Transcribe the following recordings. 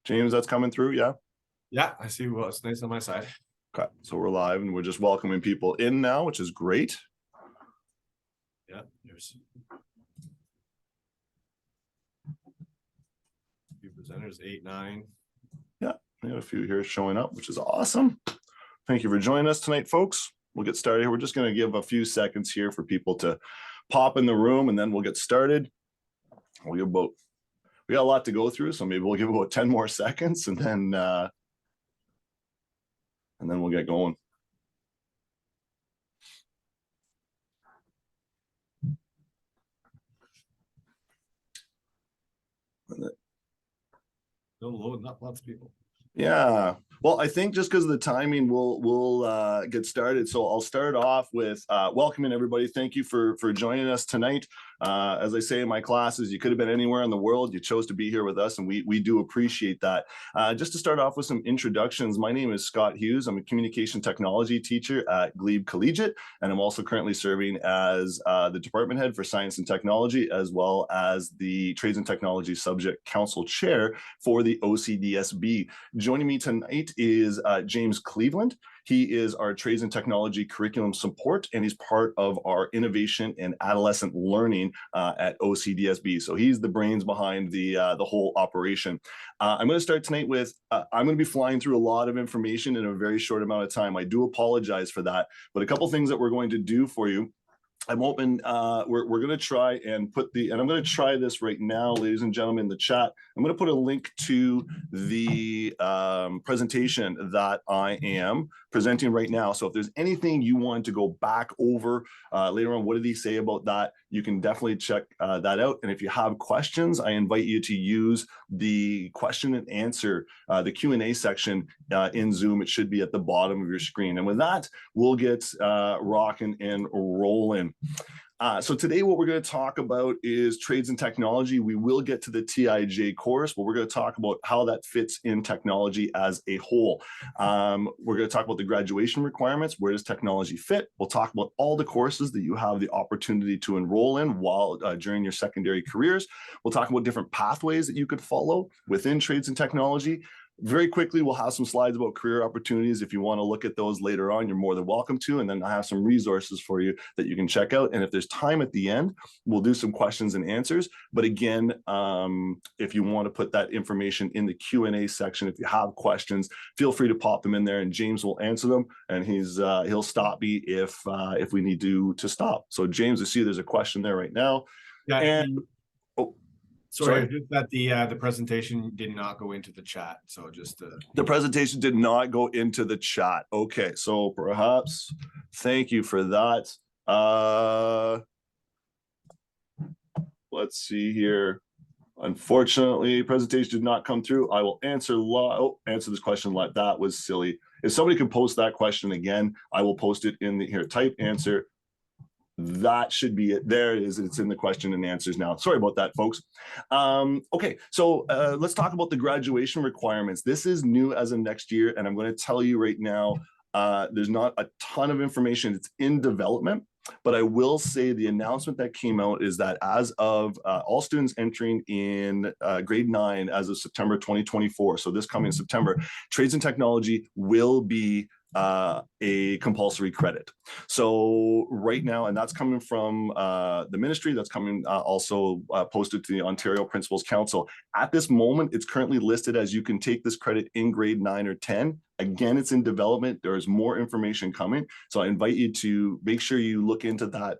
James, that's coming through, yeah? Yeah, I see. Well, it's nice on my side. Okay, so we're live and we're just welcoming people in now, which is great. Yeah, there's a few presenters, 8, 9. Yeah, we got a few here showing up, which is awesome. Thank you for joining us tonight, folks. We'll get started here. We're just going to give a few seconds here for people to pop in the room, and then we'll get started. We got a lot to go through, so maybe we'll give about 10 more seconds, and then we'll get going. No loading up, lots of people. Yeah. Well, I think just because of the timing, we'll get started. So I'll start off with welcoming everybody. Thank you for joining us tonight. As I say in my classes, you could have been anywhere in the world. You chose to be here with us, and we do appreciate that. Just to start off with some introductions, my name is Scott Hughes. I'm a communication technology teacher at Glebe Collegiate, and I'm also currently serving as the department head for science and technology, as well as the trades and technology subject council chair for the OCDSB. Joining me tonight is James Cleveland. He is our trades and technology curriculum support, and he's part of our innovation and adolescent learning at OCDSB. So he's the brains behind the whole operation. I'm going to start tonight with, I'm going to be flying through a lot of information in a very short amount of time. I do apologize for that, but a couple things that we're going to do for you. I'm open. We're going to try and and I'm going to try this right now, ladies and gentlemen, in the chat. I'm going to put a link to the presentation that I am presenting right now. So if there's anything you want to go back over later on, what did he say about that? You can definitely check that out. And if you have questions, I invite you to use the question and answer, the Q&A section in Zoom. It should be at the bottom of your screen. And with that, we'll get rocking and rolling. So today what we're going to talk about is trades and technology. We will get to the TIJ course, but we're going to talk about how that fits in technology as a whole. We're going to talk about the graduation requirements. Where does technology fit? We'll talk about all the courses that you have the opportunity to enroll in while during your secondary careers. We'll talk about different pathways that you could follow within trades and technology. Very quickly, we'll have some slides about career opportunities. If you want to look at those later on, you're more than welcome to. And then I have some resources for you that you can check out. And if there's time at the end, we'll do some questions and answers. But again, if you want to put that information in the Q&A section, if you have questions, feel free to pop them in there, and James will answer them. And he'll stop me if we need to stop. So James, I see there's a question there right now. Yeah. And Sorry, just that the presentation did not go into the chat. So just the presentation did not go into the chat. Okay, so perhaps thank you for that. Let's see here. Unfortunately, presentation did not come through. I will answer this question live. That was silly. If somebody could post that question again, I will post it in the here. Type answer. That should be it. There it is. It's in the question and answers now. Sorry about that, folks. Okay, so let's talk about the graduation requirements. This is new as of next year, and I'm going to tell you right now, there's not a ton of information. It's in development, but I will say the announcement that came out is that as of all students entering in grade 9 as of September 2024, so this coming September, trades and technology will be a compulsory credit. So right now, and that's coming from the ministry, that's coming also posted to the Ontario Principals Council. At this moment, it's currently listed as you can take this credit in grade 9 or 10. Again, it's in development. There's more information coming. So I invite you to make sure you look into that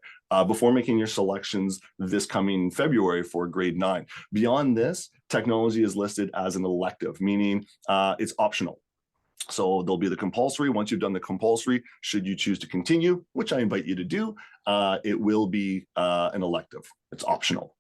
before making your selections this coming February for grade 9. Beyond this, technology is listed as an elective, meaning it's optional. So there'll be the compulsory. Once you've done the compulsory, should you choose to continue, which I invite you to do, it will be an elective. It's optional.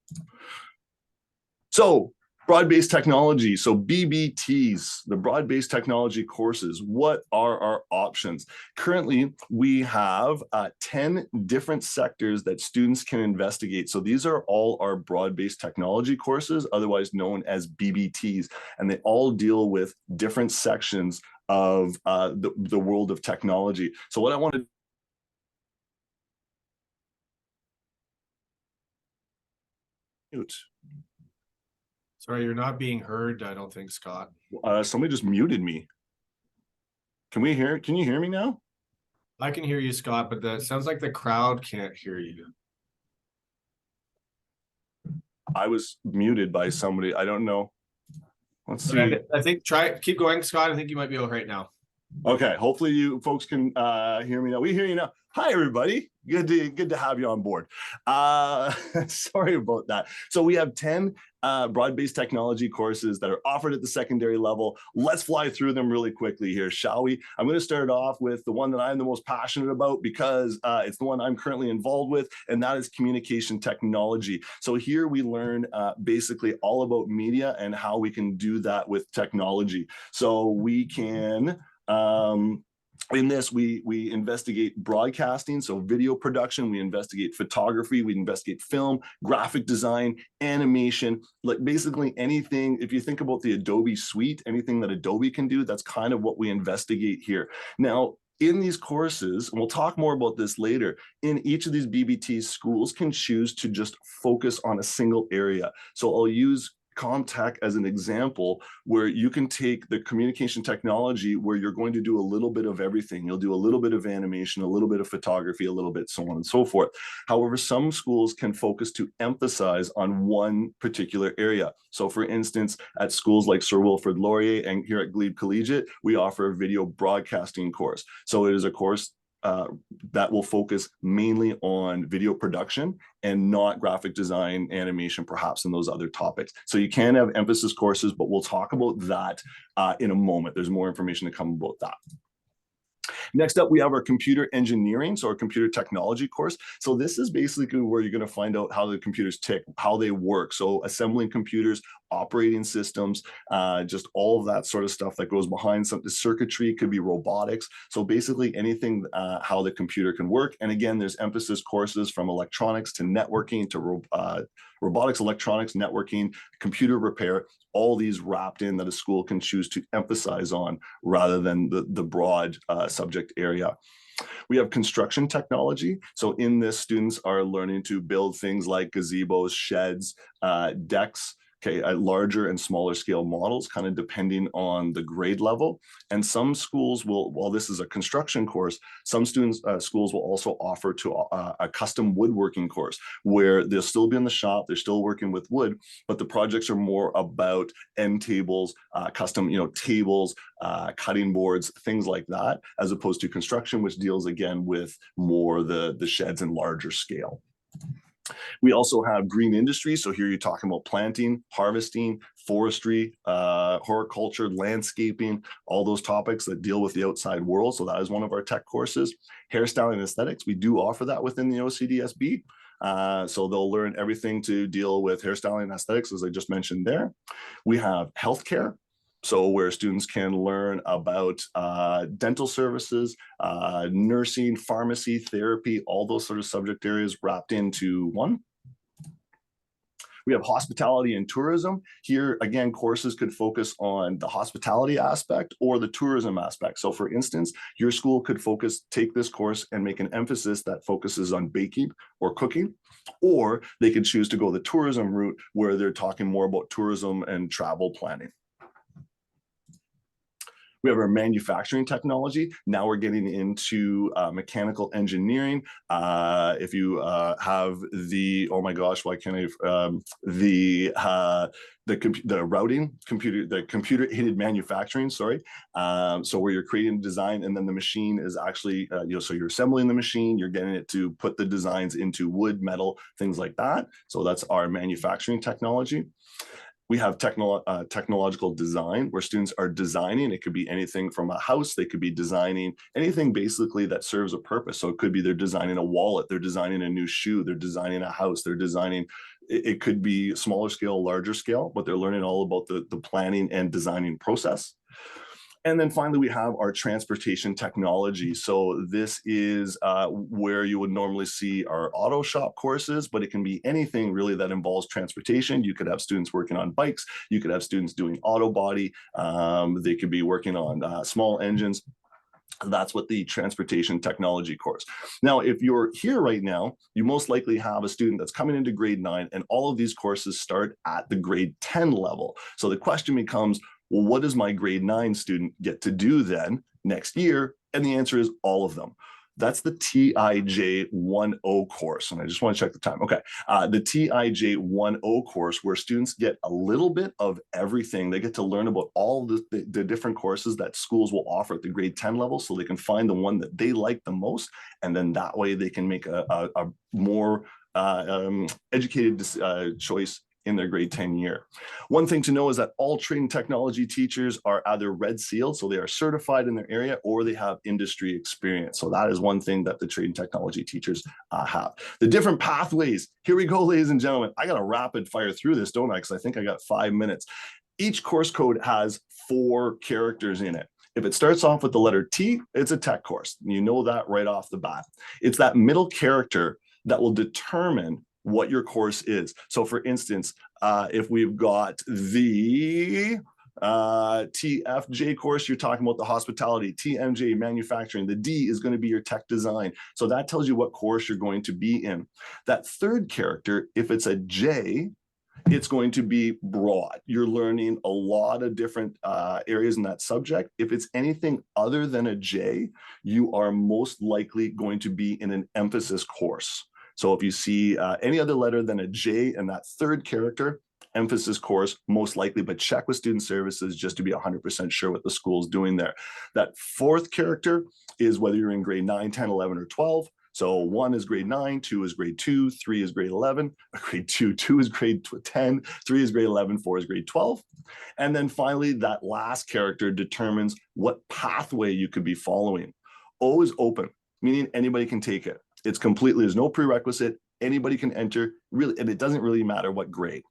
So broad-based technology, so BBTs, the broad-based technology courses, what are our options? Currently, we have 10 different sectors that students can investigate. So these are all our broad-based technology courses, otherwise known as BBTs, and they all deal with different sections of the world of technology. So what I want to Sorry, you're not being heard, I don't think, Scott. Somebody just muted me. Can you hear me now? I can hear you, Scott, but that sounds like the crowd can't hear you. I was muted by somebody. I don't know. Let's see. I think keep going, Scott. I think you might be all right now. Okay, hopefully you folks can hear me now. We hear you now. Hi, everybody. Good to have you on board. Sorry about that. So we have 10 broad-based technology courses that are offered at the secondary level. Let's fly through them really quickly here, shall we? I'm going to start off with the one that I'm the most passionate about because it's the one I'm currently involved with, and that is communication technology. So here we learn basically all about media and how we can do that with technology. So we can in this, we investigate broadcasting, so video production, we investigate photography, we investigate film, graphic design, animation, like basically anything. If you think about the Adobe suite, anything that Adobe can do, that's kind of what we investigate here. Now, in these courses, and we'll talk more about this later, in each of these BBTs, schools can choose to just focus on a single area. So I'll use Comtech as an example where you can take the communication technology where you're going to do a little bit of everything. You'll do a little bit of animation, a little bit of photography, a little bit so on and so forth. However, some schools can focus to emphasize on one particular area. So for instance, at schools like Sir Wilfrid Laurier and here at Glebe Collegiate, we offer a video broadcasting course. So it is a course that will focus mainly on video production and not graphic design, animation, perhaps, and those other topics. So you can have emphasis courses, but we'll talk about that in a moment. There's more information to come about that. Next up, we have our computer engineering, so our computer technology course. So this is basically where you're going to find out how the computers tick, how they work. So assembling computers, operating systems, just all of that sort of stuff that goes behind some circuitry, could be robotics. So basically anything how the computer can work. And again, there's emphasis courses from electronics to networking to robotics, electronics, networking, computer repair, all these wrapped in that a school can choose to emphasize on rather than the broad subject area. We have construction technology. So in this, students are learning to build things like gazebos, sheds, decks, larger and smaller scale models, kind of depending on the grade level. And some schools will, while this is a construction course, some schools will also offer to a custom woodworking course where they'll still be in the shop, they're still working with wood, but the projects are more about end tables, custom, tables, cutting boards, things like that, as opposed to construction, which deals again with more the sheds and larger scale. We also have green industry. So here you're talking about planting, harvesting, forestry, horticulture, landscaping, all those topics that deal with the outside world. So that is one of our tech courses. Hairstyling and aesthetics, we do offer that within the OCDSB. So they'll learn everything to deal with hairstyling and aesthetics, as I just mentioned there. We have healthcare. So where students can learn about dental services, nursing, pharmacy, therapy, all those sort of subject areas wrapped into one. We have hospitality and tourism. Here, again, courses could focus on the hospitality aspect or the tourism aspect. So for instance, your school could take this course and make an emphasis that focuses on baking or cooking, or they could choose to go the tourism route where they're talking more about tourism and travel planning. We have our manufacturing technology. Now we're getting into mechanical engineering. If you have the, oh my gosh, why can't I, the routing, the computer aided manufacturing, sorry. So where you're creating design and then the machine is actually, so you're assembling the machine, you're getting it to put the designs into wood, metal, things like that. So that's our manufacturing technology. We have technological design where students are designing. It could be anything from a house. They could be designing anything basically that serves a purpose. So it could be they're designing a wallet, they're designing a new shoe, they're designing a house, they're designing, it could be smaller scale, larger scale, but they're learning all about the planning and designing process. And then finally, we have our transportation technology. So this is where you would normally see our auto shop courses, but it can be anything really that involves transportation. You could have students working on bikes. You could have students doing auto body. They could be working on small engines. That's what the transportation technology course. Now, if you're here right now, you most likely have a student that's coming into grade 9, and all of these courses start at the grade 10 level. So the question becomes, well, what does my grade 9 student get to do then next year? And the answer is all of them. That's the TIJ 1.0 course. And I just want to check the time. Okay. The TIJ 1.0 course, where students get a little bit of everything. They get to learn about all the different courses that schools will offer at the grade 10 level, so they can find the one that they like the most. And then that way they can make a more educated choice in their grade 10 year. One thing to know is that all trade and technology teachers are either red sealed, so they are certified in their area, or they have industry experience. So that is one thing that the trade and technology teachers have. The different pathways. Here we go, ladies and gentlemen. I got to rapid fire through this, don't I? Because I think I got 5 minutes. Each course code has 4 characters in it. If it starts off with the letter T, it's a tech course. You know that right off the bat. It's that middle character that will determine what your course is. So for instance, if we've got the TFJ course, you're talking about the hospitality, TMJ, manufacturing. The D is going to be your tech design. So that tells you what course you're going to be in. That third character, if it's a J, it's going to be broad. You're learning a lot of different areas in that subject. If it's anything other than a J, you are most likely going to be in an emphasis course. So if you see any other letter than a J in that third character, emphasis course, most likely, but check with student services just to be 100% sure what the school's doing there. That fourth character is whether you're in grade 9, 10, 11, or 12. So 1 is grade 9, 2 is grade 2, 3 is grade 11, grade 2, 2 is grade 10, 3 is grade 11, 4 is grade 12. And then finally, that last character determines what pathway you could be following. O is open, meaning anybody can take it. It's completely, there's no prerequisite. Anybody can enter, really, and it doesn't really matter what grade.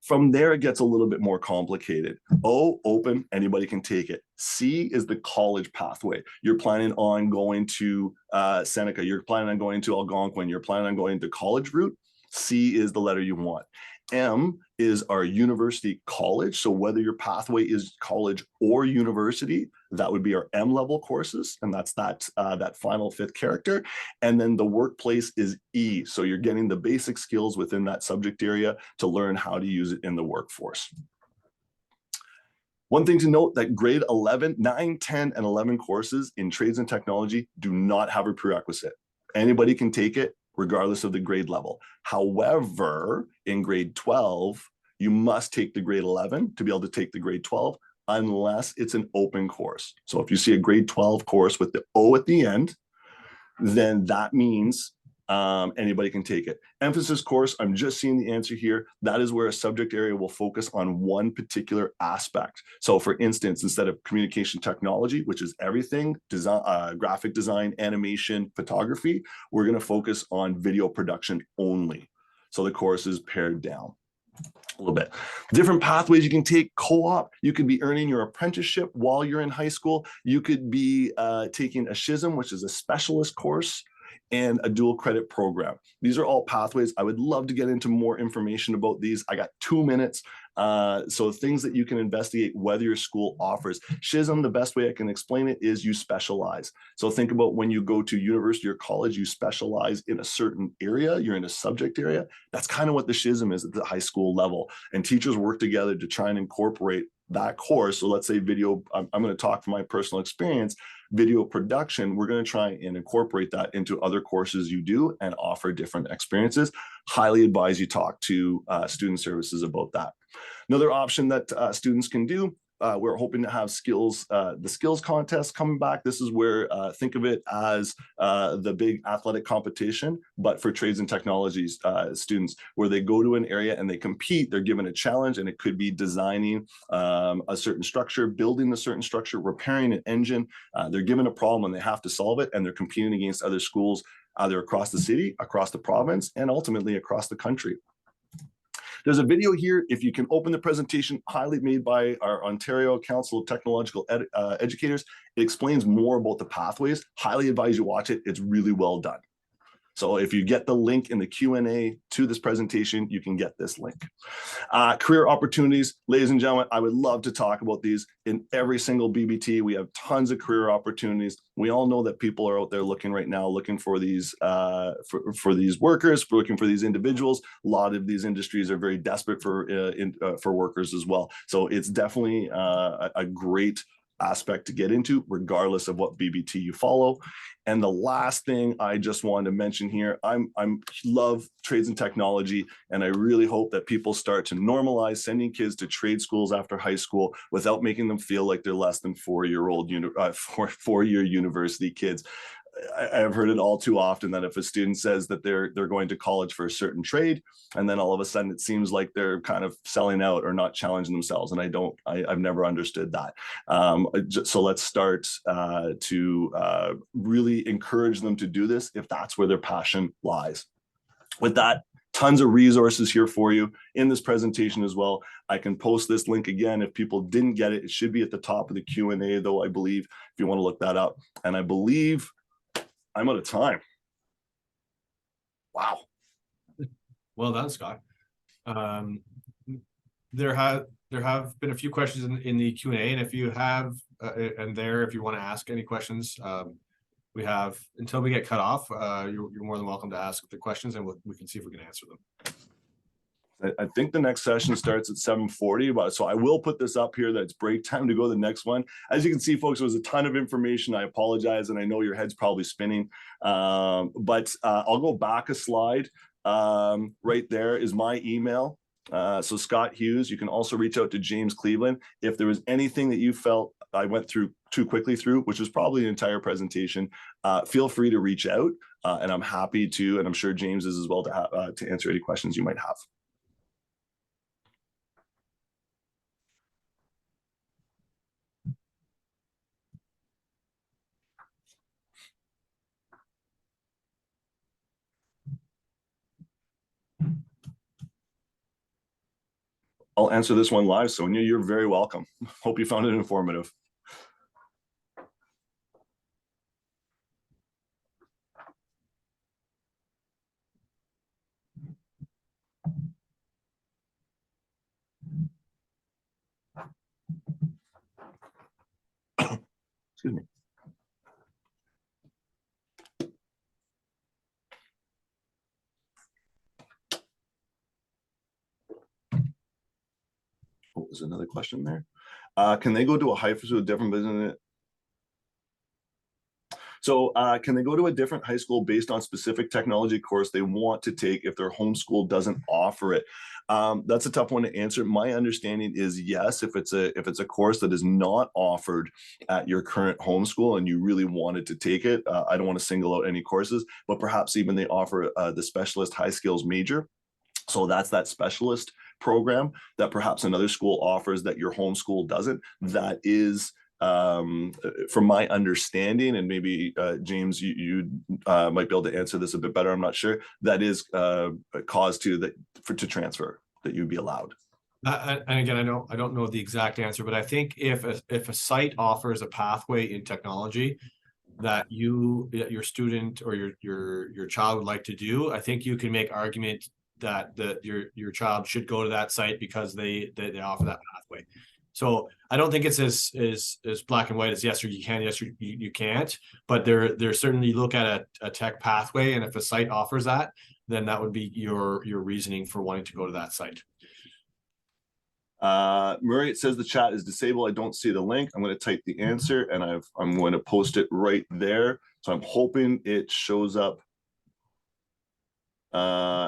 From there, it gets a little bit more complicated. O, open, anybody can take it. C is the college pathway. You're planning on going to Seneca. You're planning on going to Algonquin. You're planning on going to college route. C is the letter you want. M is our university college. So whether your pathway is college or university, that would be our M level courses. And that's that final 5th character. And then the workplace is E. So you're getting the basic skills within that subject area to learn how to use it in the workforce. One thing to note, that grade 11, 9, 10, and 11 courses in trades and technology do not have a prerequisite. Anybody can take it, regardless of the grade level. However, in grade 12, you must take the grade 11 to be able to take the grade 12, unless it's an open course. So if you see a grade 12 course with the O at the end, then that means anybody can take it. Emphasis course, I'm just seeing the answer here. That is where a subject area will focus on one particular aspect. So for instance, instead of communication technology, which is everything, design, graphic design, animation, photography, we're going to focus on video production only. So the course is pared down a little bit. Different pathways you can take. Co-op, you could be earning your apprenticeship while you're in high school. You could be taking a SHISM, which is a specialist course, and a dual credit program. These are all pathways. I would love to get into more information about these. I got 2 minutes. So things that you can investigate whether your school offers. SHISM, the best way I can explain it is you specialize. So think about when you go to university or college, you specialize in a certain area, you're in a subject area. That's kind of what the SHISM is at the high school level. And teachers work together to try and incorporate that course. So let's say video, I'm going to talk from my personal experience, video production, we're going to try and incorporate that into other courses you do and offer different experiences. Highly advise you talk to student services about that. Another option that students can do, we're hoping to have the skills contest coming back. This is where, think of it as the big athletic competition, but for trades and technologies students, where they go to an area and they compete. They're given a challenge, and it could be designing a certain structure, building a certain structure, repairing an engine. They're given a problem and they have to solve it, and they're competing against other schools, either across the city, across the province, and ultimately across the country. There's a video here, if you can open the presentation, highly made by our Ontario Council of Technological Educators. It explains more about the pathways. Highly advise you watch it. It's really well done. So if you get the link in the Q&A to this presentation, you can get this link. Career opportunities, ladies and gentlemen, I would love to talk about these in every single BBT. We have tons of career opportunities. We all know that people are out there looking right now, looking for these for these workers, looking for these individuals. A lot of these industries are very desperate for workers as well. So it's definitely a great aspect to get into, regardless of what BBT you follow. And the last thing I just wanted to mention here, I'm love trades and technology, and I really hope that people start to normalize sending kids to trade schools after high school without making them feel like they're less than four-year university kids. I've heard it all too often that if a student says that they're going to college for a certain trade, and then all of a sudden it seems like they're kind of selling out or not challenging themselves. And I've never understood that. So let's start to really encourage them to do this if that's where their passion lies. With that, tons of resources here for you in this presentation as well. I can post this link again if people didn't get it. It should be at the top of the Q&A though, I believe, if you want to look that up. And I believe I'm out of time. Wow. Well done, Scott. There have been a few questions in the Q&A, and if you have, if you want to ask any questions, we have until we get cut off. You're more than welcome to ask the questions, and we can see if we can answer them. I think the next session starts at 7:40, but so I will put this up here that it's break time to go to the next one. As you can see, folks, there was a ton of information. I apologize, and I know your head's probably spinning, but I'll go back a slide. Right there is my email. So Scott Hughes, you can also reach out to James Cleveland. If there was anything that you felt I went through too quickly through, which was probably an entire presentation, feel free to reach out, and I'm happy to, and I'm sure James is as well, to answer any questions you might have. I'll answer this one live, Sonia. You're very welcome. Hope you found it informative. Excuse me. Oh, there's another question there. Can they go to a high school with a different business? So can they go to a different high school based on specific technology course they want to take if their home school doesn't offer it? That's a tough one to answer. My understanding is yes, if it's a course that is not offered at your current home school and you really wanted to take it, I don't want to single out any courses, but perhaps even they offer the specialist high skills major. So that's that specialist program that perhaps another school offers that your home school doesn't. That is, from my understanding, and maybe James, you might be able to answer this a bit better, I'm not sure, that is a cause to transfer, that you'd be allowed. And again, I don't know the exact answer, but I think if a site offers a pathway in technology that your student or your child would like to do, I think you can make argument that your child should go to that site because they offer that pathway. So I don't think it's as black and white as yes or you can, yes or you can't, but there's certainly, look at a tech pathway, and if a site offers that, then that would be your reasoning for wanting to go to that site. Murray, it says the chat is disabled. I don't see the link. I'm going to type the answer, and I'm going to post it right there. So I'm hoping it shows up.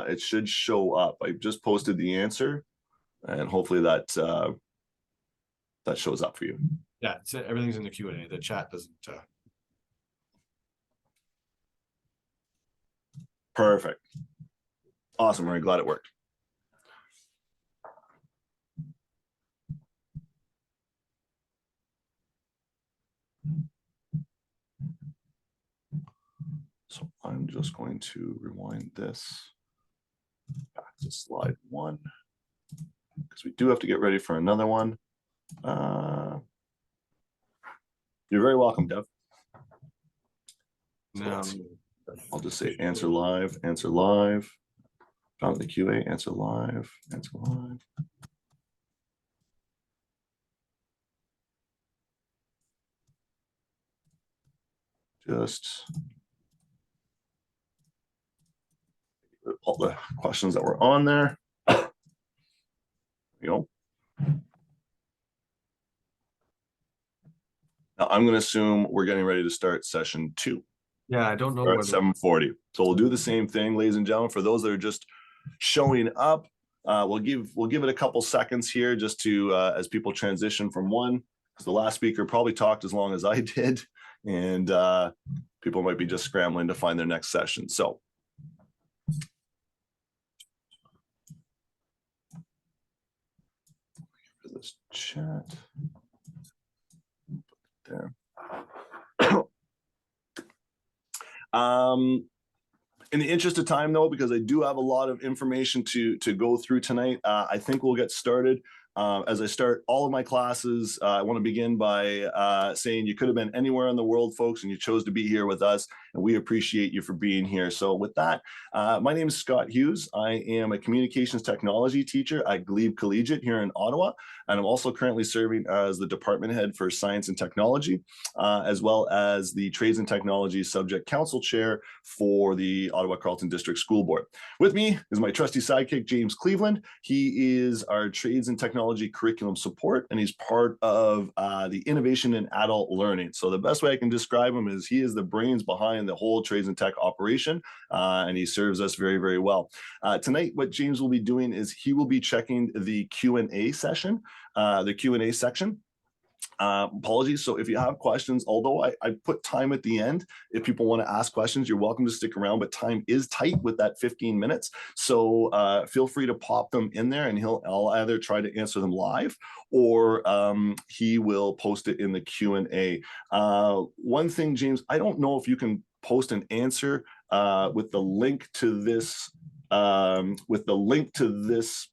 It should show up. I just posted the answer, and hopefully that shows up for you. Yeah, everything's in the Q&A. The chat doesn't. Perfect. Awesome, Murray. Glad it worked. So I'm just going to rewind this back to slide 1, because we do have to get ready for another one. You're very welcome, Dev. No. I'll just say answer live, answer live. Found the QA, answer live, answer live. Just all the questions that were on there. You know. Now I'm going to assume we're getting ready to start session 2. Yeah, I don't know. We're at 7:40. So we'll do the same thing, ladies and gentlemen. For those that are just showing up, we'll give it a couple seconds here just to as people transition from one, because the last speaker probably talked as long as I did, and people might be just scrambling to find their next session. So for this chat there. In the interest of time, though, because I do have a lot of information to go through tonight, I think we'll get started. As I start all of my classes, I want to begin by saying you could have been anywhere in the world, folks, and you chose to be here with us, and we appreciate you for being here. So with that, my name is Scott Hughes. I am a communications technology teacher at Glebe Collegiate here in Ottawa, and I'm also currently serving as the department head for science and technology, as well as the trades and technology subject council chair for the Ottawa-Carleton District School Board. With me is my trusty sidekick, James Cleveland. He is our trades and technology curriculum support, and he's part of the innovation in adult learning. So the best way I can describe him is he is the brains behind the whole trades and tech operation, and he serves us very, very well. Tonight, what James will be doing is he will be checking the Q&A session, the Q&A section. Apologies. So if you have questions, although I put time at the end, if people want to ask questions, you're welcome to stick around, but time is tight with that 15 minutes. So feel free to pop them in there, and I'll either try to answer them live, or he will post it in the Q&A. One thing, James, I don't know if you can post an answer with the link to this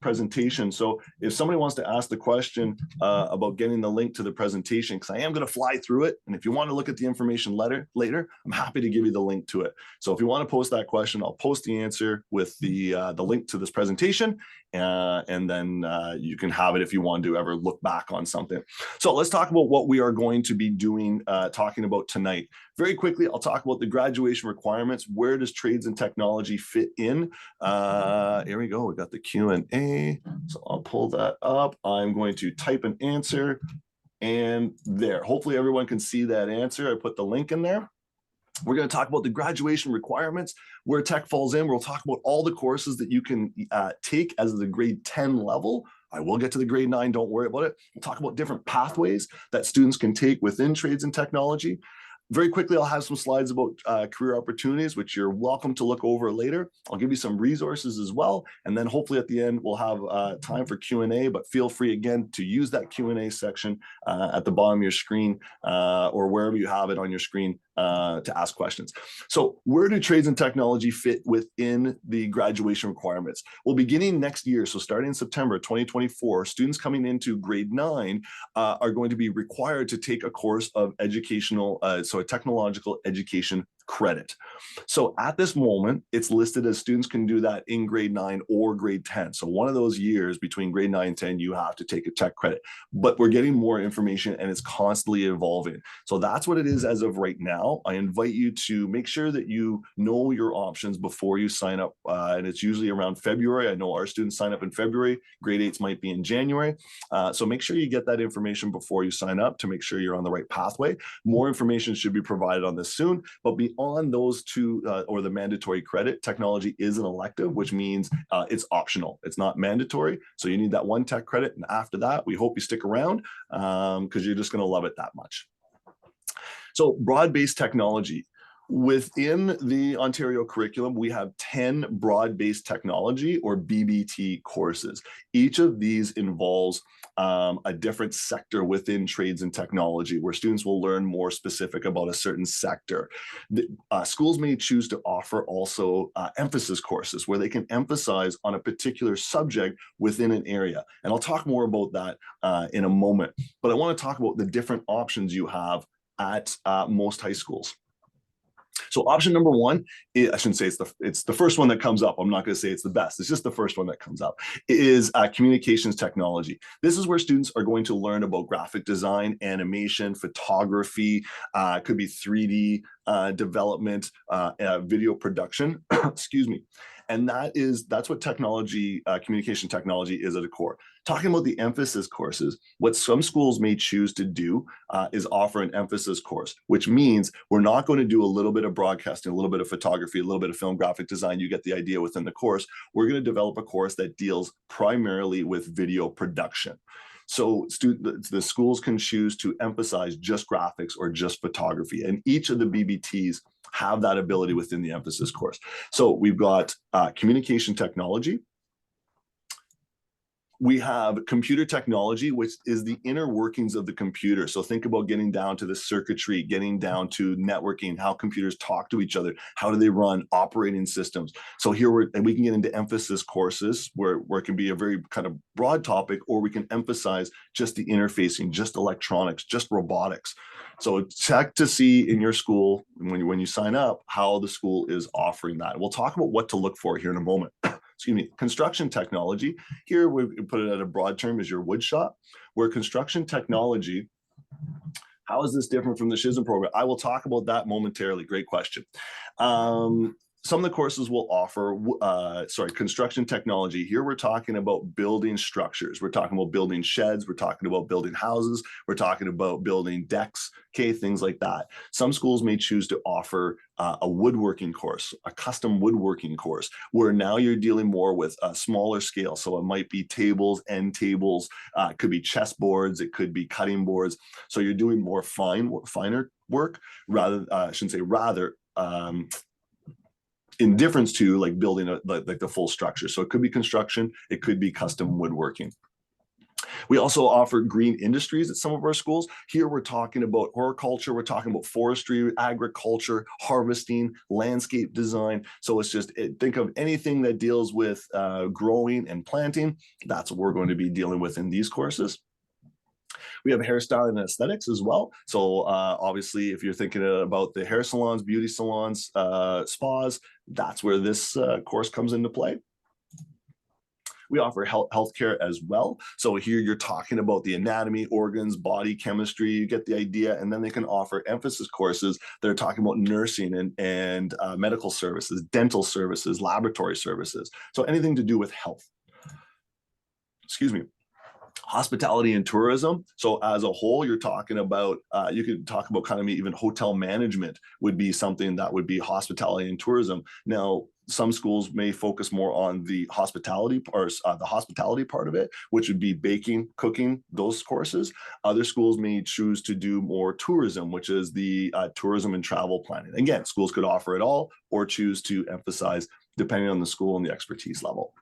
presentation. So if somebody wants to ask the question about getting the link to the presentation, because I am going to fly through it, and if you want to look at the information later, I'm happy to give you the link to it. So if you want to post that question, I'll post the answer with the link to this presentation, and then you can have it if you want to ever look back on something. So let's talk about what we are going to be doing, talking about tonight. Very quickly, I'll talk about the graduation requirements. Where does trades and technology fit in? Here we go. We got the Q&A. So I'll pull that up. I'm going to type an answer, and there. Hopefully everyone can see that answer. I put the link in there. We're going to talk about the graduation requirements, where tech falls in. We'll talk about all the courses that you can take as the grade 10 level. I will get to the grade 9. Don't worry about it. We'll talk about different pathways that students can take within trades and technology. Very quickly, I'll have some slides about career opportunities, which you're welcome to look over later. I'll give you some resources as well. And then hopefully at the end, we'll have time for Q&A, but feel free again to use that Q&A section at the bottom of your screen or wherever you have it on your screen to ask questions. So where do trades and technology fit within the graduation requirements? Well, beginning next year, so starting in September 2024, students coming into grade 9 are going to be required to take a course of educational, so a technological education credit. So at this moment, it's listed as students can do that in grade 9 or grade 10. So one of those years between grade 9 and 10, you have to take a tech credit. But we're getting more information, and it's constantly evolving. So that's what it is as of right now. I invite you to make sure that you know your options before you sign up. And it's usually around February. I know our students sign up in February. Grade 8s might be in January. So make sure you get that information before you sign up to make sure you're on the right pathway. More information should be provided on this soon. But beyond those two, or the mandatory credit, technology is an elective, which means it's optional. It's not mandatory. So you need that one tech credit. And after that, we hope you stick around because you're just going to love it that much. So broad-based technology. Within the Ontario curriculum, we have 10 broad-based technology or BBT courses. Each of these involves a different sector within trades and technology, where students will learn more specific about a certain sector. Schools may choose to offer also emphasis courses, where they can emphasize on a particular subject within an area. And I'll talk more about that in a moment. But I want to talk about the different options you have at most high schools. So option number one, I shouldn't say it's the first one that comes up. I'm not going to say it's the best. It's just the first one that comes up, is communications technology. This is where students are going to learn about graphic design, animation, photography, could be 3D development, video production, excuse me. And that's what technology, communication technology is at the core. Talking about the emphasis courses, what some schools may choose to do is offer an emphasis course, which means we're not going to do a little bit of broadcasting, a little bit of photography, a little bit of film graphic design. You get the idea within the course. We're going to develop a course that deals primarily with video production. So the schools can choose to emphasize just graphics or just photography, and each of the BBTs have that ability within the emphasis course. So we've got communication technology. We have computer technology, which is the inner workings of the computer. So think about getting down to the circuitry, getting down to networking, how computers talk to each other, how do they run operating systems. So here we can get into emphasis courses where it can be a very kind of broad topic, or we can emphasize just the interfacing, just electronics, just robotics. So check to see in your school, when you sign up, how the school is offering that. We'll talk about what to look for here in a moment. Excuse me. Construction technology, here we put it at a broad term, is your wood shop, where construction technology, how is this different from the SHISM program? I will talk about that momentarily. Great question. Some of the courses will offer, construction technology. Here we're talking about building structures. We're talking about building sheds. We're talking about building houses. We're talking about building decks, okay, things like that. Some schools may choose to offer a woodworking course, a custom woodworking course, where now you're dealing more with a smaller scale. So it might be tables, end tables, it could be chessboards, it could be cutting boards. So you're doing more finer work rather, I shouldn't say rather, in difference to like building like the full structure. So it could be construction, it could be custom woodworking. We also offer green industries at some of our schools. Here we're talking about horticulture, we're talking about forestry, agriculture, harvesting, landscape design. So it's just, think of anything that deals with growing and planting. That's what we're going to be dealing with in these courses. We have hairstyling and aesthetics as well. So obviously, if you're thinking about the hair salons, beauty salons, spas, that's where this course comes into play. We offer healthcare as well. So here you're talking about the anatomy, organs, body chemistry, you get the idea. And then they can offer emphasis courses that are talking about nursing and medical services, dental services, laboratory services. So anything to do with health. Excuse me. Hospitality and tourism. So as a whole, you're talking about, you could talk about kind of even hotel management would be something that would be hospitality and tourism. Now, some schools may focus more on the hospitality or the hospitality part of it, which would be baking, cooking, those courses. Other schools may choose to do more tourism, which is the tourism and travel planning. Again, schools could offer it all or choose to emphasize depending on the school and the expertise level.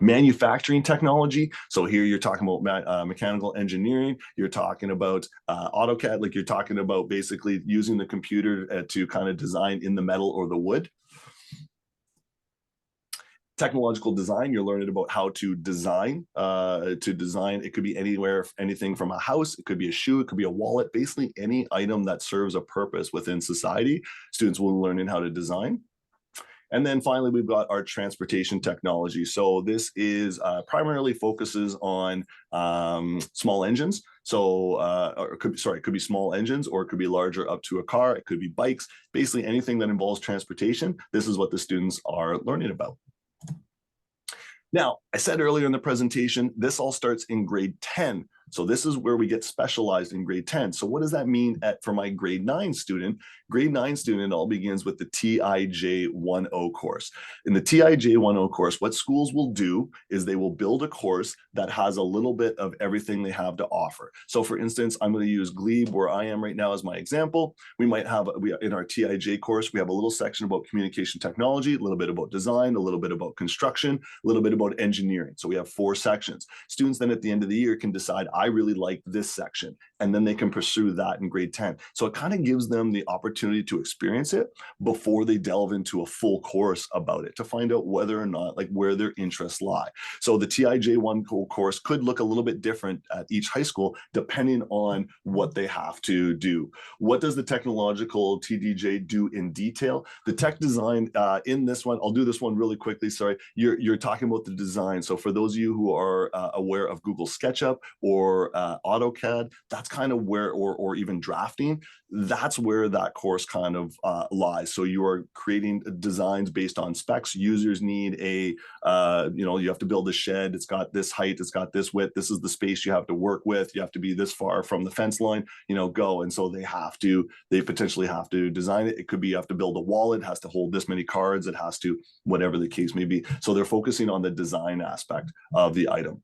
Manufacturing technology. So here you're talking about mechanical engineering. You're talking about AutoCAD, like you're talking about basically using the computer to kind of design in the metal or the wood. Technological design, you're learning about how to design. It could be anywhere, anything from a house, it could be a shoe, it could be a wallet, basically any item that serves a purpose within society. Students will learn how to design. And then finally, we've got our transportation technology. So this is primarily focuses on small engines. So, it could be small engines, or it could be larger up to a car. It could be bikes, basically anything that involves transportation. This is what the students are learning about. Now, I said earlier in the presentation, this all starts in grade 10. So this is where we get specialized in grade 10. So what does that mean for my grade 9 student? Grade 9 student all begins with the TIJ 1.0 course. In the TIJ 1.0 course, what schools will do is they will build a course that has a little bit of everything they have to offer. So for instance, I'm going to use Glebe where I am right now as my example. We might have, in our TIJ course, we have a little section about communication technology, a little bit about design, a little bit about construction, a little bit about engineering. So we have 4 sections. Students then at the end of the year can decide, I really like this section, and then they can pursue that in grade 10. So it kind of gives them the opportunity to experience it before they delve into a full course about it, to find out whether or not, like, where their interests lie. So the TIJ1 course could look a little bit different at each high school depending on what they have to do. What does the technological TDJ do in detail? The tech design in this one, I'll do this one really quickly, sorry. You're talking about the design. So for those of you who are aware of Google SketchUp or AutoCAD, that's kind of where, or even drafting, that's where that course kind of lies. So you are creating designs based on specs. Users need a, you have to build a shed. It's got this height, it's got this width. This is the space you have to work with. You have to be this far from the fence line, go. And so they potentially have to design it. It could be you have to build a wallet, it has to hold this many cards, it has to, whatever the case may be. So they're focusing on the design aspect of the item.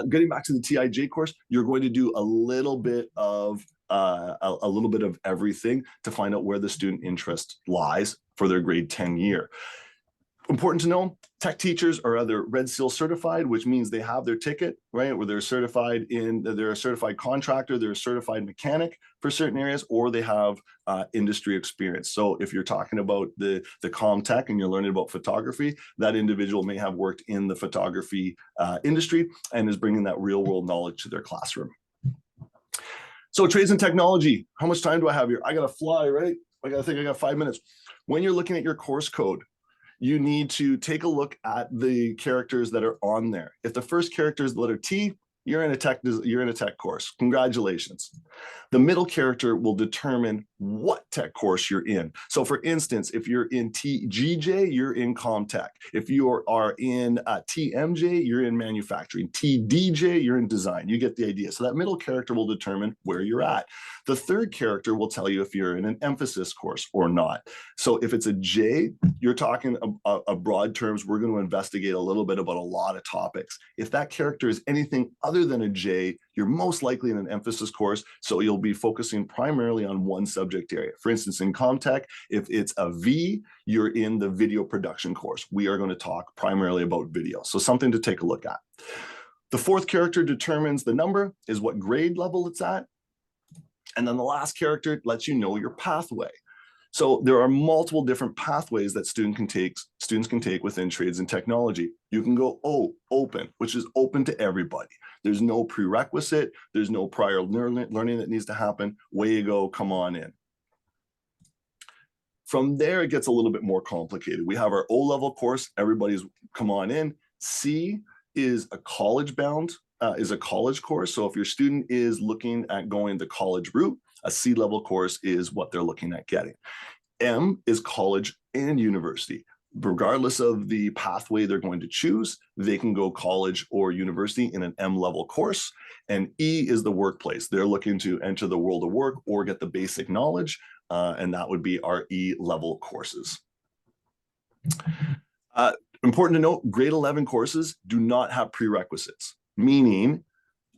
Getting back to the TIJ course, you're going to do a little bit of everything to find out where the student interest lies for their grade 10 year. Important to know, tech teachers are either Red Seal certified, which means they have their ticket, right? Where they're a certified contractor, they're a certified mechanic for certain areas, or they have industry experience. So if you're talking about the comm tech and you're learning about photography, that individual may have worked in the photography industry and is bringing that real world knowledge to their classroom. So trades and technology, how much time do I have here? I gotta fly, right? I think I got 5 minutes. When you're looking at your course code, you need to take a look at the characters that are on there. If the first character is the letter T, you're in a tech course. Congratulations. The middle character will determine what tech course you're in. So for instance, if you're in TGJ, you're in ComTech. If you are in TMJ, you're in manufacturing. TDJ, you're in design. You get the idea. So that middle character will determine where you're at. The third character will tell you if you're in an emphasis course or not. So if it's a J, you're talking a broad terms. We're going to investigate a little bit about a lot of topics. If that character is anything other than a J, you're most likely in an emphasis course, so you'll be focusing primarily on one subject area. For instance, in ComTech, if it's a V, you're in the video production course. We are going to talk primarily about video, so something to take a look at. The fourth character determines the number, is what grade level it's at. And then the last character lets you know your pathway. So there are multiple different pathways that students can take within trades and technology. You can go open, which is open to everybody. There's no prerequisite. There's no prior learning that needs to happen. Way you go, come on in. From there, it gets a little bit more complicated. We have our O-level course. Everybody's come on in. C is a college course. So if your student is looking at going the college route, a C-level course is what they're looking at getting. M is college and university. Regardless of the pathway they're going to choose, they can go college or university in an M-level course. And E is the workplace. They're looking to enter the world of work or get the basic knowledge, and that would be our E-level courses. Important to note, grade 11 courses do not have prerequisites, meaning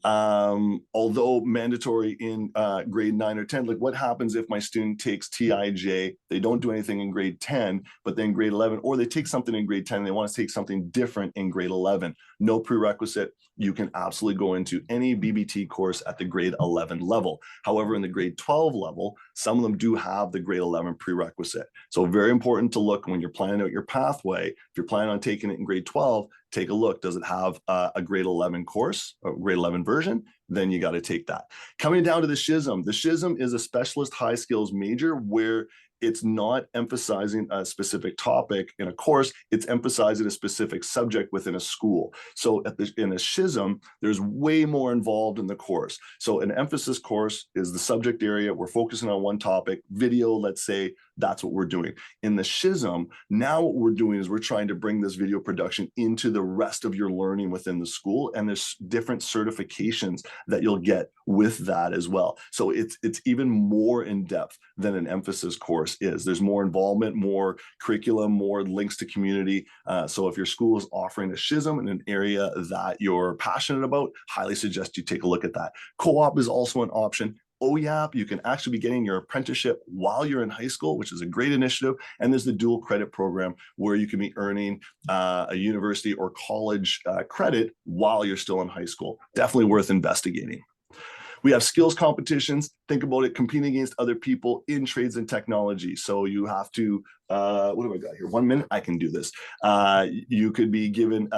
although mandatory in grade 9 or 10, like what happens if my student takes TIJ, they don't do anything in grade 10, but then grade 11, or they take something in grade 10, and they want to take something different in grade 11. No prerequisite. You can absolutely go into any BBT course at the grade 11 level. However, in the grade 12 level, some of them do have the grade 11 prerequisite. So very important to look when you're planning out your pathway. If you're planning on taking it in grade 12, take a look. Does it have a grade 11 course, a grade 11 version? Then you got to take that. Coming down to the SHISM. The SHISM is a specialist high skills major where it's not emphasizing a specific topic in a course, it's emphasizing a specific subject within a school. So in a SHISM, there's way more involved in the course. So an emphasis course is the subject area. We're focusing on one topic, video, let's say, that's what we're doing. In the SHISM, now what we're doing is we're trying to bring this video production into the rest of your learning within the school, and there's different certifications that you'll get with that as well. So it's even more in depth than an emphasis course is. There's more involvement, more curriculum, more links to community. So if your school is offering a SHISM in an area that you're passionate about, highly suggest you take a look at that. Co-op is also an option. OYAP, you can actually be getting your apprenticeship while you're in high school, which is a great initiative. And there's the dual credit program where you can be earning a university or college credit while you're still in high school. Definitely worth investigating. We have skills competitions. Think about it, competing against other people in trades and technology. So you have to, what do I got here? 1 minute, I can do this. You could be given,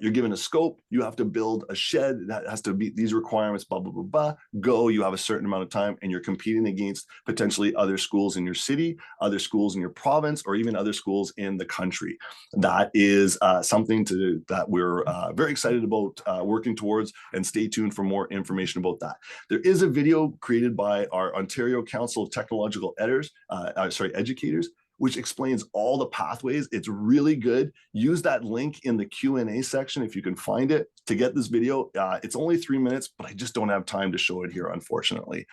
you're given a scope, you have to build a shed that has to meet these requirements, blah, blah, blah, blah. Go, you have a certain amount of time, and you're competing against potentially other schools in your city, other schools in your province, or even other schools in the country. That is something that we're very excited about working towards, and stay tuned for more information about that. There is a video created by our Ontario Council of Technological Educators, which explains all the pathways. It's really good. Use that link in the Q&A section if you can find it to get this video. It's only 3 minutes, but I just don't have time to show it here, unfortunately.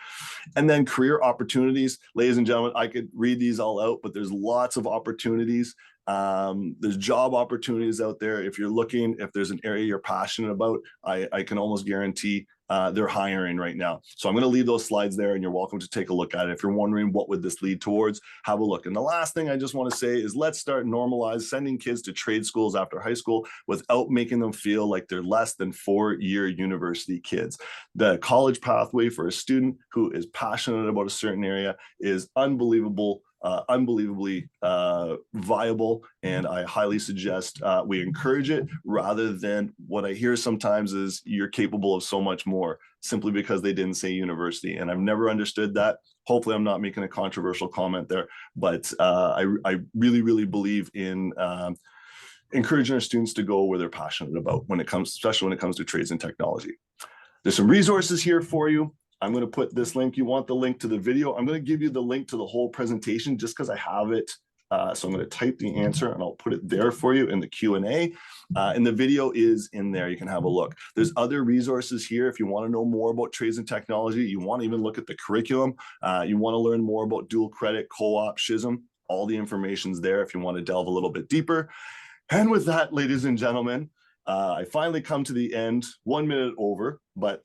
And then career opportunities. Ladies and gentlemen, I could read these all out, but there's lots of opportunities. There's job opportunities out there. If you're looking, if there's an area you're passionate about, I can almost guarantee they're hiring right now. So I'm going to leave those slides there, and you're welcome to take a look at it. If you're wondering what would this lead towards, have a look. And the last thing I just want to say is, let's start normalize sending kids to trade schools after high school without making them feel like they're less than 4-year university kids. The college pathway for a student who is passionate about a certain area is unbelievably viable, and I highly suggest we encourage it, rather than what I hear sometimes is you're capable of so much more simply because they didn't say university. And I've never understood that. Hopefully I'm not making a controversial comment there, but I really, really believe in encouraging our students to go where they're passionate about especially when it comes to trades and technology. There's some resources here for you. I'm going to put this link. You want the link to the video. I'm going to give you the link to the whole presentation just because I have it. So I'm going to type the answer, and I'll put it there for you in the Q&A. And the video is in there. You can have a look. There's other resources here. If you want to know more about trades and technology, you want to even look at the curriculum, you want to learn more about dual credit, co-op, SHISM, all the information's there if you want to delve a little bit deeper. And with that, ladies and gentlemen, I finally come to the end, 1 minute over, but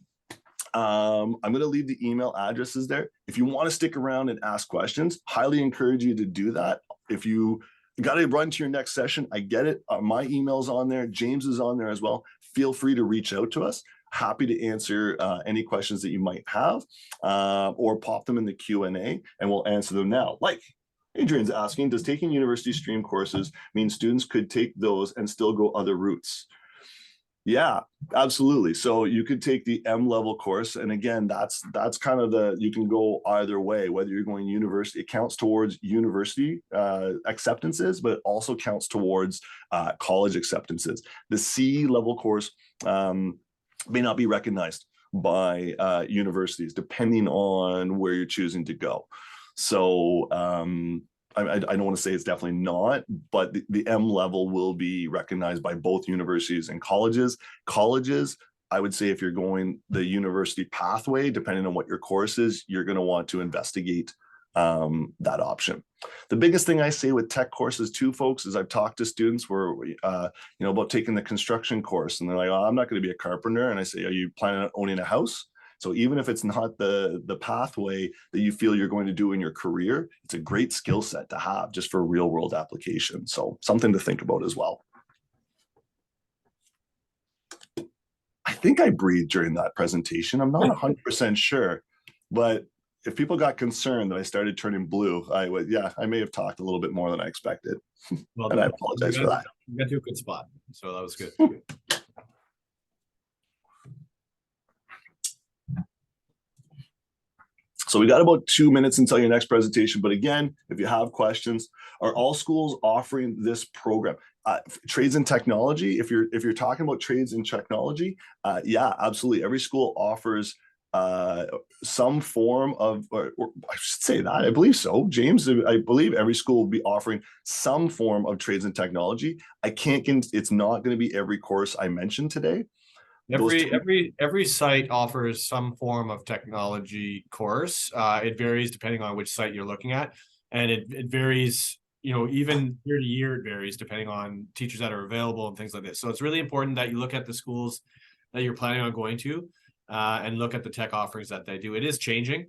I'm going to leave the email addresses there. If you want to stick around and ask questions, highly encourage you to do that. If you got to run to your next session, I get it. My email's on there. James is on there as well. Feel free to reach out to us. Happy to answer any questions that you might have, or pop them in the Q&A, and we'll answer them now. Like Adrian's asking, does taking university stream courses mean students could take those and still go other routes? Yeah, absolutely. So you could take the M-level course, and again, that's kind of you can go either way, whether you're going university. It counts towards university acceptances, but it also counts towards college acceptances. The C-level course may not be recognized by universities, depending on where you're choosing to go. So I don't want to say it's definitely not, but the M level will be recognized by both universities and colleges. Colleges, I would say if you're going the university pathway, depending on what your course is, you're going to want to investigate that option. The biggest thing I say with tech courses too, folks, is I've talked to students where, about taking the construction course, and they're like, oh, I'm not going to be a carpenter. And I say, are you planning on owning a house? So even if it's not the pathway that you feel you're going to do in your career, it's a great skill set to have just for real world application. So something to think about as well. I think I breathed during that presentation. I'm not 100% sure, but if people got concerned that I started turning blue, I may have talked a little bit more than I expected. Well, and I apologize for that. You got to a good spot. So that was good. So we got about 2 minutes until your next presentation. But again, if you have questions, are all schools offering this program? Trades and technology, if you're talking about trades and technology, yeah, absolutely. Every school offers some form of, or I should say that, I believe so. James, I believe every school will be offering some form of trades and technology. It's not going to be every course I mentioned today. Every site offers some form of technology course. It varies depending on which site you're looking at, and it varies, even year to year, it varies depending on teachers that are available and things like this. So it's really important that you look at the schools that you're planning on going to. and look at the tech offerings that they do. It is changing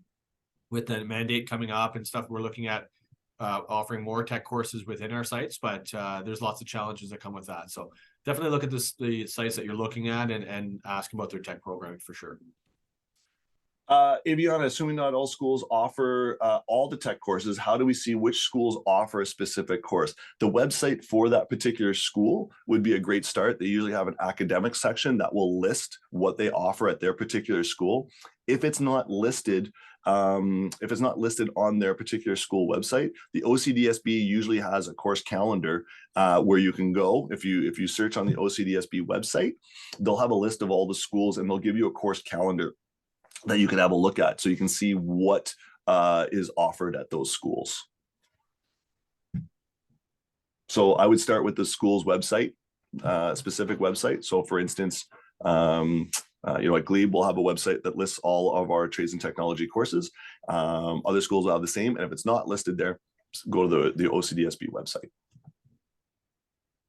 with the mandate coming up and stuff. We're looking at offering more tech courses within our sites, but there's lots of challenges that come with that. So definitely look at the sites that you're looking at and ask about their tech programming for sure. Aviana, assuming not all schools offer all the tech courses, how do we see which schools offer a specific course? The website for that particular school would be a great start. They usually have an academic section that will list what they offer at their particular school. If it's not listed, on their particular school website, the OCDSB usually has a course calendar where you can go. If you search on the OCDSB website, they'll have a list of all the schools and they'll give you a course calendar that you can have a look at, so you can see what is offered at those schools. So I would start with the school's website, specific website. So for instance, at Glebe, we'll have a website that lists all of our trades and technology courses. Other schools will have the same, and if it's not listed there, go to the OCDSB website.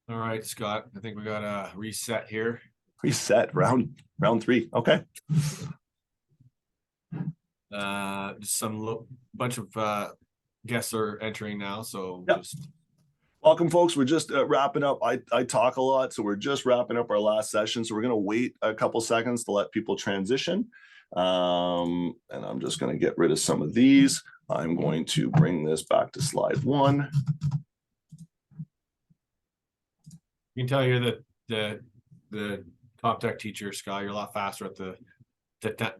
All right, Scott, I think we got a reset here. Reset round 3. Okay. Bunch of guests are entering now, so yep. Welcome, folks. We're just wrapping up. I talk a lot, so we're just wrapping up our last session. So we're going to wait a couple seconds to let people transition. And I'm just going to get rid of some of these. I'm going to bring this back to slide 1. You can tell you're the top tech teacher, Scott. You're a lot faster at the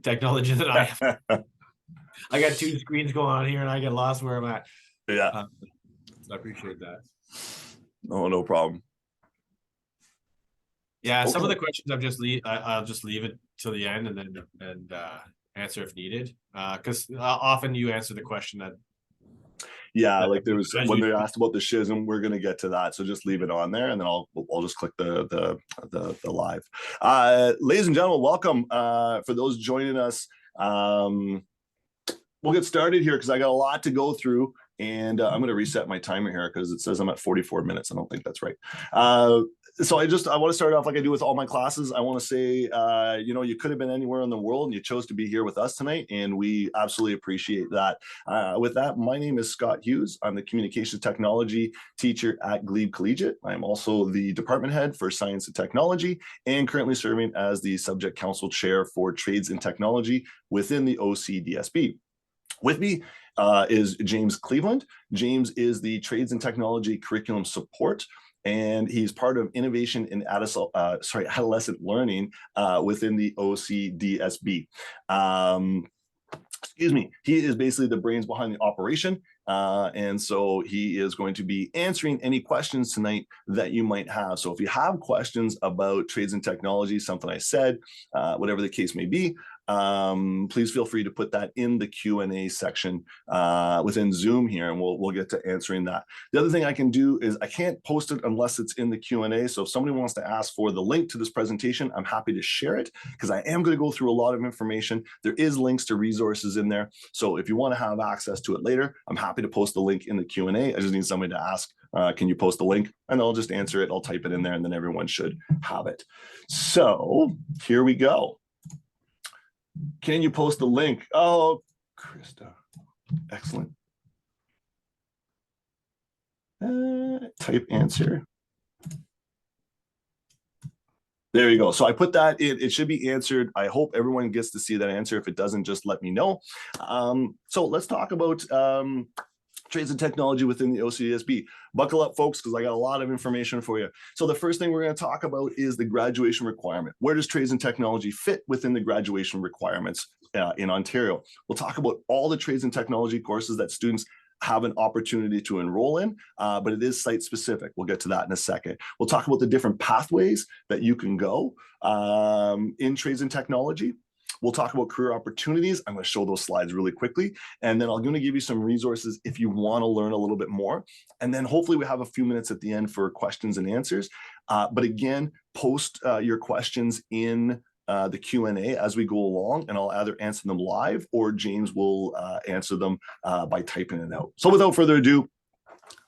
technology than I am. I got 2 screens going on here and I get lost where I'm at. Yeah. So I appreciate that. No problem. Yeah, okay. Some of the questions I'll just leave it to the end and answer if needed. Because often you answer the question that. Yeah, like there was when they asked about the schism, we're gonna get to that. So just leave it on there, and then I'll just click the live. Ladies and gentlemen, welcome. For those joining us, we'll get started here because I got a lot to go through, and I'm going to reset my timer here because it says I'm at 44 minutes. I don't think that's right. So I want to start off like I do with all my classes. I want to say, you could have been anywhere in the world and you chose to be here with us tonight, and we absolutely appreciate that. With that, my name is Scott Hughes. I'm the communications technology teacher at Glebe Collegiate. I'm also the department head for science and technology and currently serving as the subject council chair for trades and technology within the OCDSB. With me is James Cleveland. James is the trades and technology curriculum support, and he's part of innovation in adolescent learning within the OCDSB. Excuse me. He is basically the brains behind the operation. And so he is going to be answering any questions tonight that you might have. So if you have questions about trades and technology, something I said, whatever the case may be, please feel free to put that in the Q&A section within Zoom here, and we'll get to answering that. The other thing I can do is I can't post it unless it's in the Q&A. So if somebody wants to ask for the link to this presentation, I'm happy to share it because I am going to go through a lot of information. There is links to resources in there. So if you want to have access to it later, I'm happy to post the link in the Q&A. I just need somebody to ask, can you post the link? And I'll just answer it. I'll type it in there and then everyone should have it. So here we go. Can you post the link? Oh, Krista, excellent. Type answer. There you go. So I put that in. It should be answered. I hope everyone gets to see that answer. If it doesn't, just let me know. So let's talk about trades and technology within the OCDSB. Buckle up, folks, because I got a lot of information for you. So the first thing we're going to talk about is the graduation requirement. Where does trades and technology fit within the graduation requirements in Ontario? We'll talk about all the trades and technology courses that students have an opportunity to enroll in, but it is site specific. We'll get to that in a second. We'll talk about the different pathways that you can go in trades and technology. We'll talk about career opportunities. I'm going to show those slides really quickly. And then I'm going to give you some resources if you want to learn a little bit more. And then hopefully we have a few minutes at the end for questions and answers. But again, post your questions in the Q&A as we go along, and I'll either answer them live or James will answer them by typing it out. So without further ado,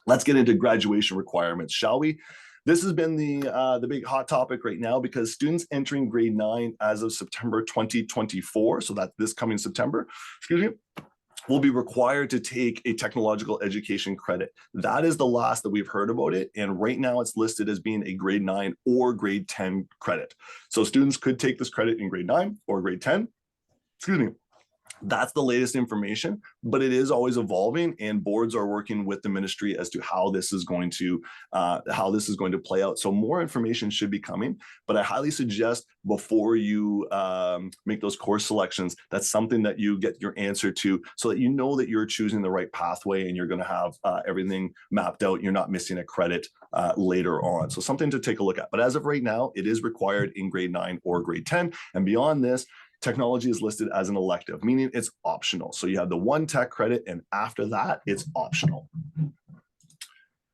let's get into graduation requirements, shall we? This has been the big hot topic right now because students entering grade 9 as of September 2024, so that's this coming September, excuse me, will be required to take a technological education credit. That is the last that we've heard about it. And right now it's listed as being a grade 9 or grade 10 credit. So students could take this credit in grade 9 or grade 10. Excuse me. That's the latest information, but it is always evolving, and boards are working with the ministry as to how this is going to play out. So more information should be coming, but I highly suggest before you make those course selections, that's something that you get your answer to, so that you know that you're choosing the right pathway and you're going to have everything mapped out. You're not missing a credit later on. So something to take a look at. But as of right now, it is required in grade 9 or grade 10, and beyond this, technology is listed as an elective, meaning it's optional. So you have the one tech credit, and after that, it's optional.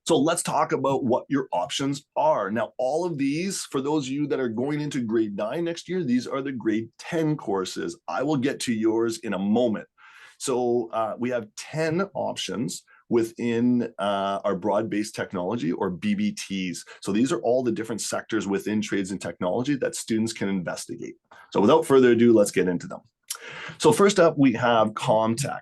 So let's talk about what your options are. Now, all of these, for those of you that are going into grade 9 next year, these are the grade 10 courses. I will get to yours in a moment. So we have 10 options within our broad-based technology, or BBTs. So these are all the different sectors within trades and technology that students can investigate. So without further ado, let's get into them. So first up, we have ComTech.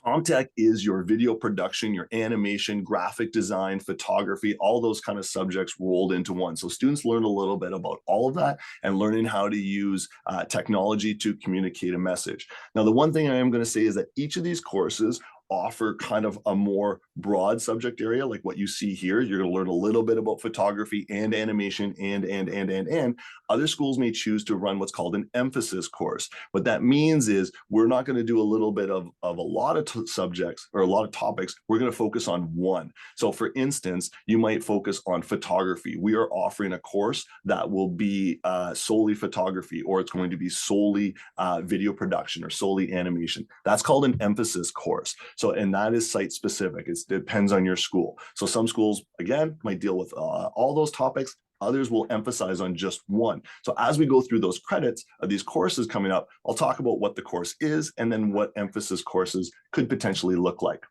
ComTech is your video production, your animation, graphic design, photography, all those kind of subjects rolled into one. So students learn a little bit about all of that and learning how to use technology to communicate a message. Now, the one thing I am going to say is that each of these courses offer kind of a more broad subject area, like what you see here. You're going to learn a little bit about photography and animation and. Other schools may choose to run what's called an emphasis course. What that means is we're not going to do a little bit of a lot of subjects or a lot of topics. We're going to focus on one. So for instance, you might focus on photography. We are offering a course that will be solely photography, or it's going to be solely video production or solely animation. That's called an emphasis course. So, and that is site specific. It depends on your school. So some schools, again, might deal with all those topics. Others will emphasize on just one. So as we go through those credits of these courses coming up, I'll talk about what the course is and then what emphasis courses could potentially look like.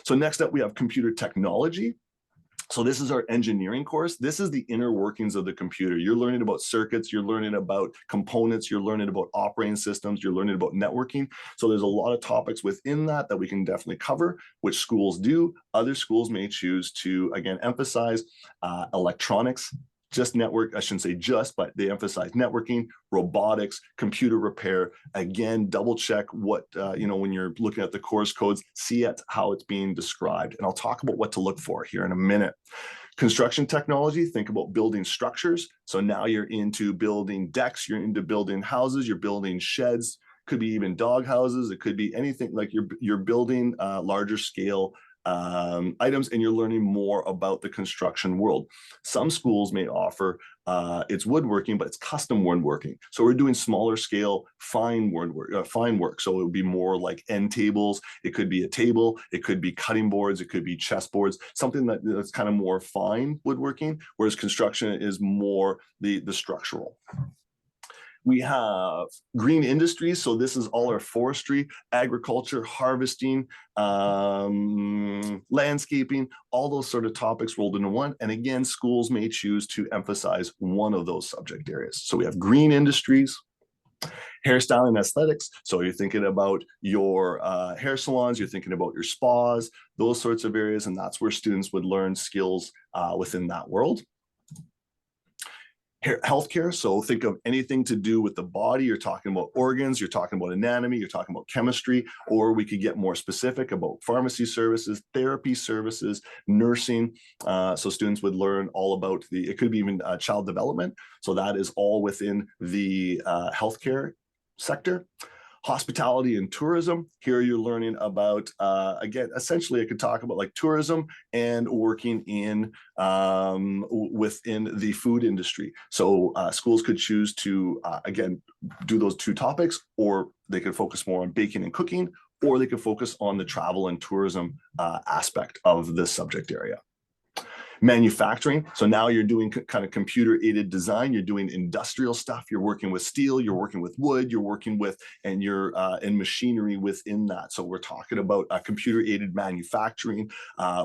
So next up, we have computer technology. So this is our engineering course. This is the inner workings of the computer. You're learning about circuits, you're learning about components, you're learning about operating systems, you're learning about networking. So there's a lot of topics within that we can definitely cover, which schools do. Other schools may choose to, again, emphasize electronics, just network, I shouldn't say just, but they emphasize networking, robotics, computer repair. Again, double check what, when you're looking at the course codes, see how it's being described. And I'll talk about what to look for here in a minute. Construction technology, think about building structures. So now you're into building decks, you're into building houses, you're building sheds, could be even dog houses. It could be anything, like you're building larger scale items, and you're learning more about the construction world. Some schools may offer it's woodworking, but it's custom woodworking. So we're doing smaller scale fine work. So it would be more like end tables. It could be a table. It could be cutting boards. It could be chessboards. Something that's kind of more fine woodworking, whereas construction is more the structural. We have green industries. So this is all our forestry, agriculture, harvesting, landscaping, all those sort of topics rolled into one. And again, schools may choose to emphasize one of those subject areas. So we have green industries, hairstyling and aesthetics. So you're thinking about your hair salons, you're thinking about your spas, those sorts of areas. And that's where students would learn skills within that world. Healthcare, so think of anything to do with the body. You're talking about organs, you're talking about anatomy, you're talking about chemistry, or we could get more specific about pharmacy services, therapy services, nursing. So students would learn all about it could be even child development. So that is all within the healthcare sector. Hospitality and tourism. Here you're learning about, again, essentially I could talk about like tourism and working in within the food industry. So schools could choose to, again, do those two topics, or they could focus more on baking and cooking, or they could focus on the travel and tourism aspect of this subject area. Manufacturing. So now you're doing kind of computer aided design. You're doing industrial stuff. You're working with steel, you're working with wood, you're working with, and you're in machinery within that. So we're talking about computer aided manufacturing.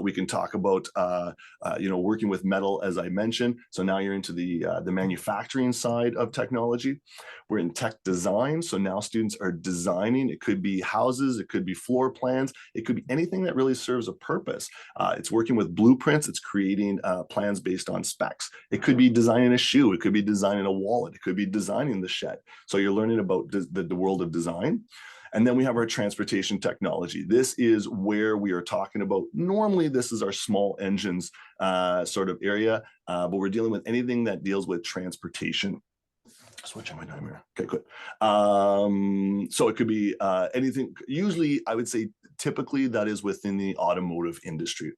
We can talk about, working with metal, as I mentioned. So now you're into the manufacturing side of technology. We're in tech design. So now students are designing. It could be houses, it could be floor plans, it could be anything that really serves a purpose. It's working with blueprints. It's creating plans based on specs. It could be designing a shoe. It could be designing a wallet. It could be designing the shed. So you're learning about the world of design. And then we have our transportation technology. This is where we are talking about, normally this is our small engines sort of area, but we're dealing with anything that deals with transportation. Switching my timer. Okay, good. So it could be anything. Usually, I would say typically that is within the automotive industry.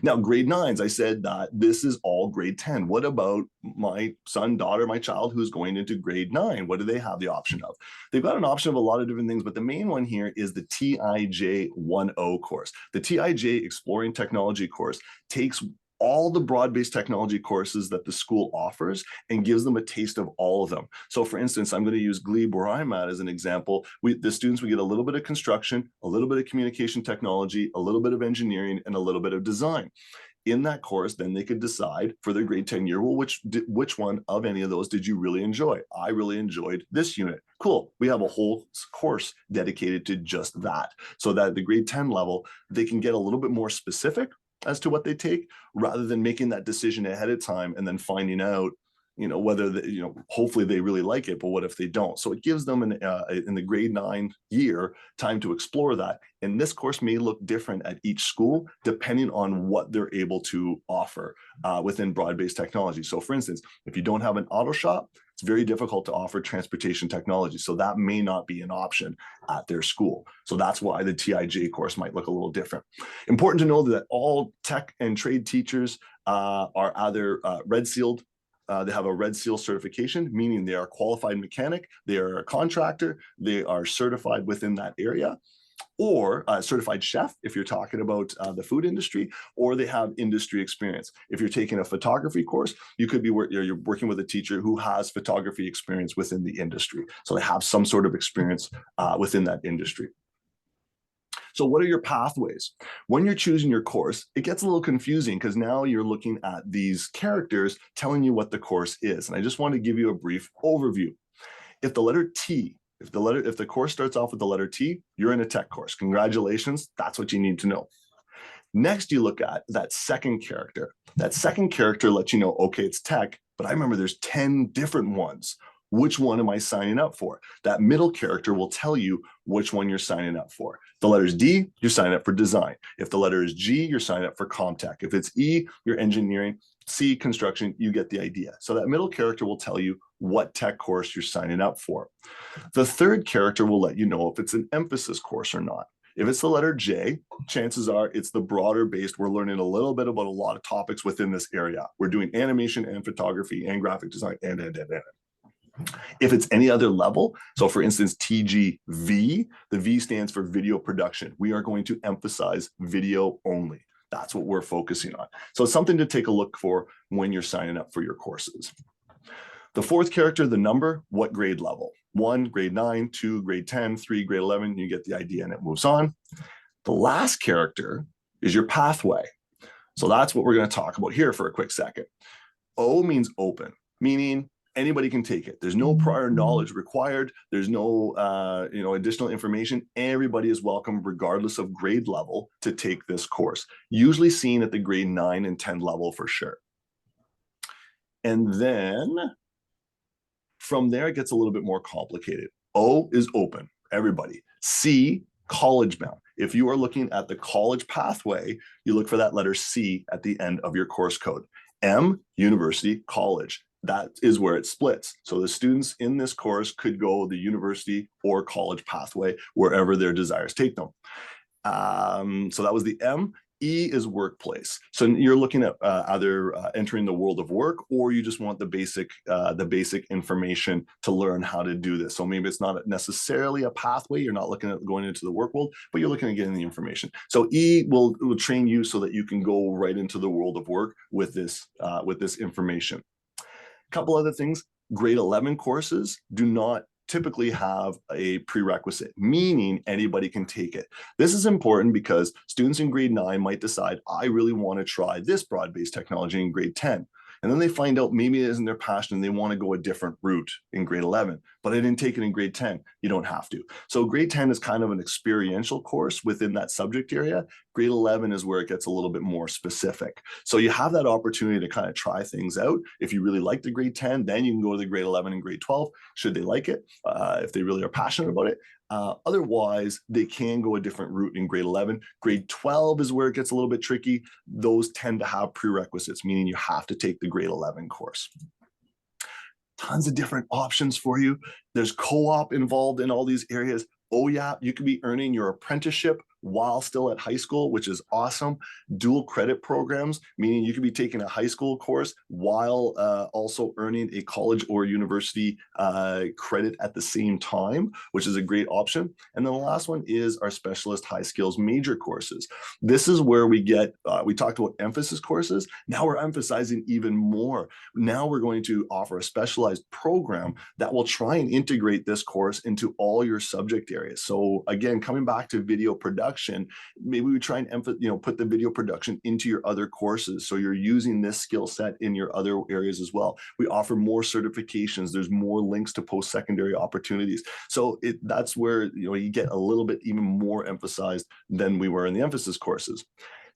Now, grade 9s, I said that this is all grade 10. What about my son, daughter, my child who's going into grade 9? What do they have the option of? They've got an option of a lot of different things, but the main one here is the TIJ 1.0 course. The TIJ Exploring Technology course takes all the broad-based technology courses that the school offers and gives them a taste of all of them. So for instance, I'm going to use Glebe where I'm at as an example. The students would get a little bit of construction, a little bit of communication technology, a little bit of engineering, and a little bit of design. In that course, then they could decide for their grade 10 year, well, which one of any of those did you really enjoy? I really enjoyed this unit. Cool. We have a whole course dedicated to just that. So that at the grade 10 level, they can get a little bit more specific as to what they take, rather than making that decision ahead of time and then finding out, whether hopefully they really like it, but what if they don't? So it gives them in the grade 9 year time to explore that. And this course may look different at each school depending on what they're able to offer within broad-based technology. So for instance, if you don't have an auto shop, it's very difficult to offer transportation technology. So that may not be an option at their school. So that's why the TIJ course might look a little different. Important to know that all tech and trade teachers are either red sealed. They have a red seal certification, meaning they are a qualified mechanic, they are a contractor, they are certified within that area, or a certified chef if you're talking about the food industry, or they have industry experience. If you're taking a photography course, you could be you're working with a teacher who has photography experience within the industry. So they have some sort of experience within that industry. So what are your pathways? When you're choosing your course, it gets a little confusing because now you're looking at these characters telling you what the course is. And I just want to give you a brief overview. If the letter T, if the course starts off with the letter T, you're in a tech course. Congratulations, that's what you need to know. Next, you look at that second character. That second character lets you know, okay, it's tech, but I remember there's 10 different ones. Which one am I signing up for? That middle character will tell you which one you're signing up for. The letter is D, you're signing up for design. If the letter is G, you're signing up for ComTech. If it's E, you're engineering. C, construction, you get the idea. So that middle character will tell you what tech course you're signing up for. The third character will let you know if it's an emphasis course or not. If it's the letter J, chances are it's the broader based. We're learning a little bit about a lot of topics within this area. We're doing animation and photography and graphic design and. If it's any other level, so for instance, TGV, the V stands for video production. We are going to emphasize video only. That's what we're focusing on. So it's something to take a look for when you're signing up for your courses. The fourth character, the number, what grade level? 1, grade 9, 2, grade 10, 3, grade 11, you get the idea and it moves on. The last character is your pathway. So that's what we're going to talk about here for a quick second. O means open, meaning anybody can take it. There's no prior knowledge required. There's no additional information. Everybody is welcome, regardless of grade level, to take this course. Usually seen at the grade 9 and 10 level for sure. And then from there, it gets a little bit more complicated. O is open, everybody. C, college bound. If you are looking at the college pathway, you look for that letter C at the end of your course code. M, university, college. That is where it splits. So the students in this course could go the university or college pathway, wherever their desires take them. So that was the M. E is workplace. So you're looking at either entering the world of work, or you just want the basic information to learn how to do this. So maybe it's not necessarily a pathway. You're not looking at going into the work world, but you're looking at getting the information. So E will train you so that you can go right into the world of work with this information. A couple other things. Grade 11 courses do not typically have a prerequisite, meaning anybody can take it. This is important because students in grade 9 might decide, I really want to try this broad-based technology in grade 10. And then they find out maybe it isn't their passion and they want to go a different route in grade 11, but I didn't take it in grade 10. You don't have to. So grade 10 is kind of an experiential course within that subject area. Grade 11 is where it gets a little bit more specific. So you have that opportunity to kind of try things out. If you really like the grade 10, then you can go to the grade 11 and grade 12, should they like it, if they really are passionate about it. Otherwise, they can go a different route in grade 11. Grade 12 is where it gets a little bit tricky. Those tend to have prerequisites, meaning you have to take the grade 11 course. Tons of different options for you. There's co-op involved in all these areas. Oh yeah, you could be earning your apprenticeship while still at high school, which is awesome. Dual credit programs, meaning you could be taking a high school course while also earning a college or university credit at the same time, which is a great option. And then the last one is our specialist high skills major courses. This is where we get, we talked about emphasis courses. Now we're emphasizing even more. Now we're going to offer a specialized program that will try and integrate this course into all your subject areas. So again, coming back to video production, maybe we try and put the video production into your other courses, so you're using this skill set in your other areas as well. We offer more certifications. There's more links to post-secondary opportunities. So that's where you get a little bit even more emphasized than we were in the emphasis courses.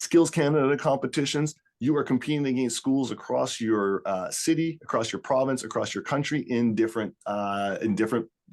Skills Canada competitions. You are competing against schools across your city, across your province, across your country in different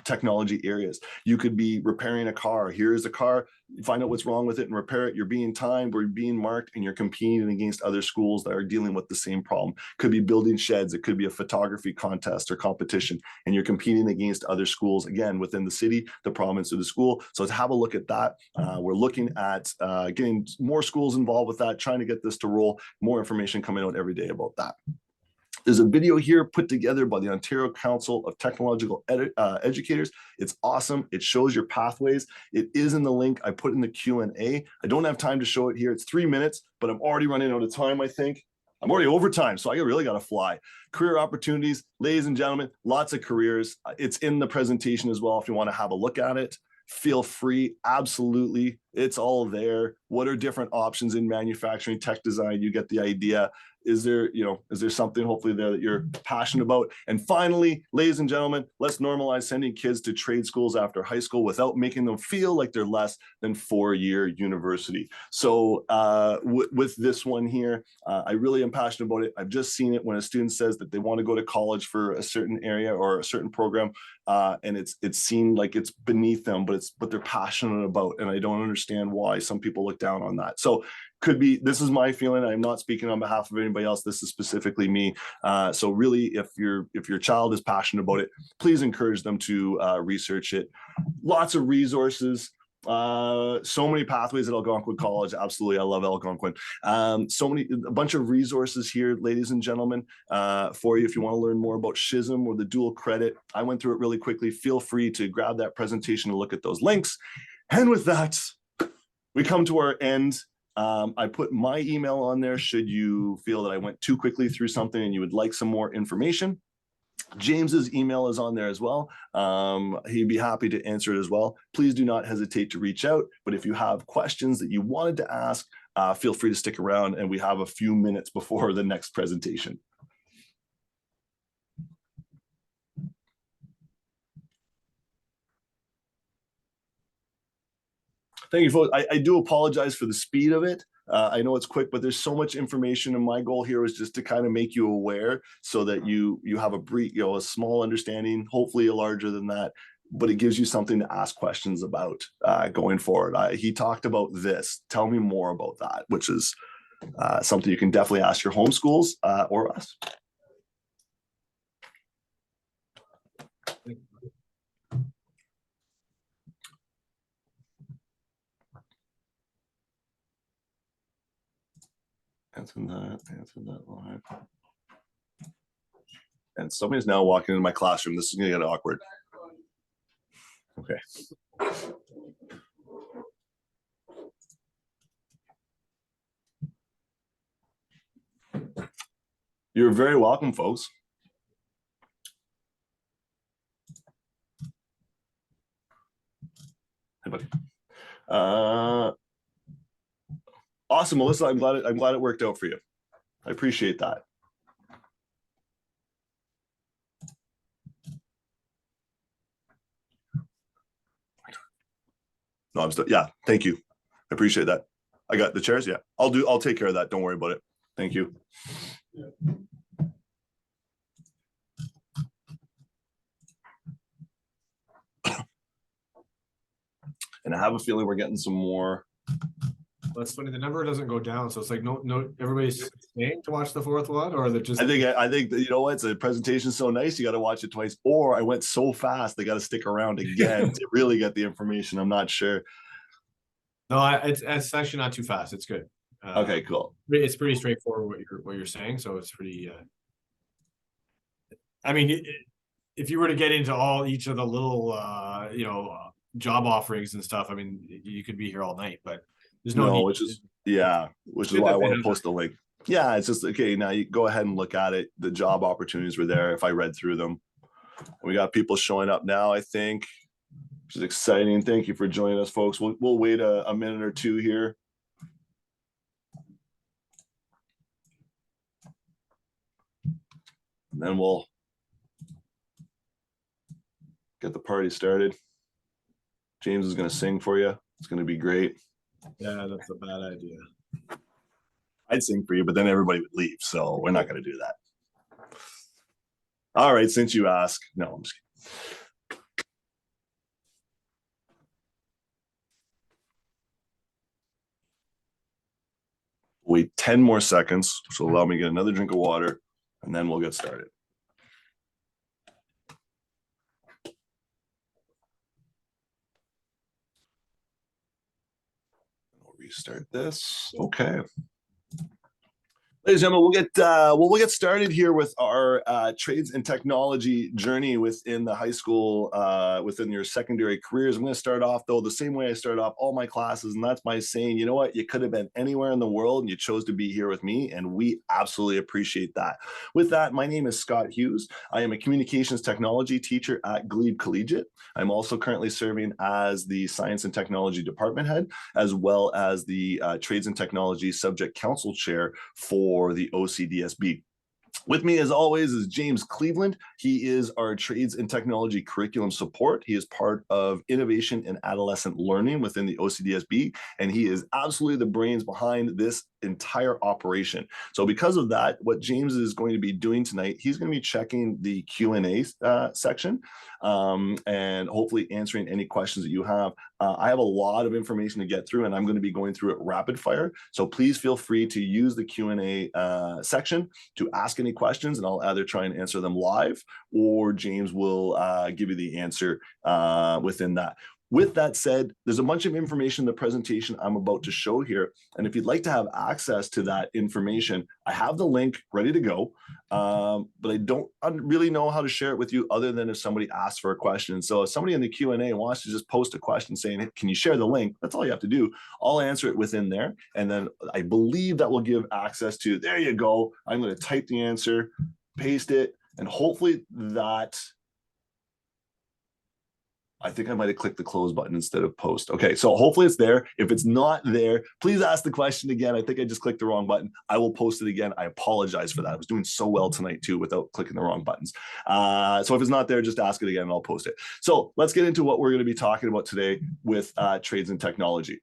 technology areas. You could be repairing a car. Here's a car, find out what's wrong with it and repair it. You're being timed or you're being marked, and you're competing against other schools that are dealing with the same problem. Could be building sheds. It could be a photography contest or competition, and you're competing against other schools, again, within the city, the province, or the school. So to have a look at that. We're looking at getting more schools involved with that, trying to get this to roll. More information coming out every day about that. There's a video here put together by the Ontario Council of Technological Educators. It's awesome. It shows your pathways. It is in the link I put in the Q&A. I don't have time to show it here. It's 3 minutes, but I'm already running out of time, I think. I'm already over time, so I really got to fly. Career opportunities, ladies and gentlemen, lots of careers. It's in the presentation as well if you want to have a look at it. Feel free, absolutely. It's all there. What are different options in manufacturing, tech design? You get the idea. Is there something hopefully there that you're passionate about? And finally, ladies and gentlemen, let's normalize sending kids to trade schools after high school without making them feel like they're less than 4-year university. So with this one here, I really am passionate about it. I've just seen it when a student says that they want to go to college for a certain area or a certain program, and it's seen like it's beneath them, but it's what they're passionate about. And I don't understand why some people look down on that. So could be, this is my feeling. I'm not speaking on behalf of anybody else. This is specifically me. So really, if your child is passionate about it, please encourage them to research it. Lots of resources. So many pathways at Algonquin College. Absolutely, I love Algonquin. A bunch of resources here, ladies and gentlemen, for you if you want to learn more about SHISM or the dual credit. I went through it really quickly. Feel free to grab that presentation and look at those links. And with that, we come to our end. I put my email on there should you feel that I went too quickly through something and you would like some more information. James's email is on there as well. He'd be happy to answer it as well. Please do not hesitate to reach out. But if you have questions that you wanted to ask, feel free to stick around, and we have a few minutes before the next presentation. Thank you, folks. I do apologize for the speed of it. I know it's quick, but there's so much information, and my goal here was just to kind of make you aware so that you have a brief, a small understanding, hopefully a larger than that, but it gives you something to ask questions about going forward. He talked about this. Tell me more about that, which is something you can definitely ask your home schools or us. Answer that live. And somebody's now walking into my classroom. This is gonna get awkward. Okay. You're very welcome, folks. Hey, buddy. Awesome, Melissa. I'm glad it worked out for you. I appreciate that. No, I'm still, yeah, thank you. I appreciate that. I got the chairs. Yeah, I'll take care of that. Don't worry about it. Thank you. And I have a feeling we're getting some more. That's funny. The number doesn't go down, so it's like no. Everybody's staying to watch the fourth one, or they're just. I think that, you know what? It's a presentation so nice. You got to watch it twice. Or I went so fast, they got to stick around again to really get the information. I'm not sure. No, it's actually not too fast. It's good. Okay, cool. It's pretty straightforward what you're saying, so it's pretty. I mean, if you were to get into each of the little job offerings and stuff, I mean, you could be here all night, but there's no need. which is why I want to post the link. Yeah, it's just okay. Now you go ahead and look at it. The job opportunities were there if I read through them. We got people showing up now, I think, which is exciting. Thank you for joining us, folks. We'll wait a minute or two here. And then we'll get the party started. James is going to sing for you. It's going to be great. Yeah, that's a bad idea. I'd sing for you, but then everybody would leave. So we're not going to do that. All right, since you ask. No, I'm just kidding. Wait 10 more seconds, which will allow me to get another drink of water, and then we'll get started. We'll restart this. Okay. Ladies and gentlemen, we'll get started here with our trades and technology journey within the high school, within your secondary careers. I'm going to start off, though, the same way I start off all my classes, and that's by saying, you know what, you could have been anywhere in the world, and you chose to be here with me, and we absolutely appreciate that. With that, my name is Scott Hughes. I am a communications technology teacher at Glebe Collegiate. I'm also currently serving as the Science and Technology Department Head, as well as the Trades and Technology Subject Council Chair for the OCDSB. With me, as always, is James Cleveland. He is our Trades and Technology Curriculum Support. He is part of Innovation and Adolescent Learning within the OCDSB, and he is absolutely the brains behind this entire operation. So because of that, what James is going to be doing tonight, he's going to be checking the Q&A section and hopefully answering any questions that you have. I have a lot of information to get through, and I'm going to be going through it rapid fire. So please feel free to use the Q&A section to ask any questions, and I'll either try and answer them live, or James will give you the answer within that. With that said, there's a bunch of information in the presentation I'm about to show here. And if you'd like to have access to that information, I have the link ready to go, but I don't really know how to share it with you other than if somebody asks for a question. So if somebody in the Q&A wants to just post a question saying, hey, can you share the link? That's all you have to do. I'll answer it within there. And then I believe that will give access to, there you go. I'm going to type the answer, paste it, and hopefully that, I think I might have clicked the close button instead of post. Okay, so hopefully it's there. If it's not there, please ask the question again. I think I just clicked the wrong button. I will post it again. I apologize for that. I was doing so well tonight too without clicking the wrong buttons. So if it's not there, just ask it again and I'll post it. So let's get into what we're going to be talking about today with trades and technology.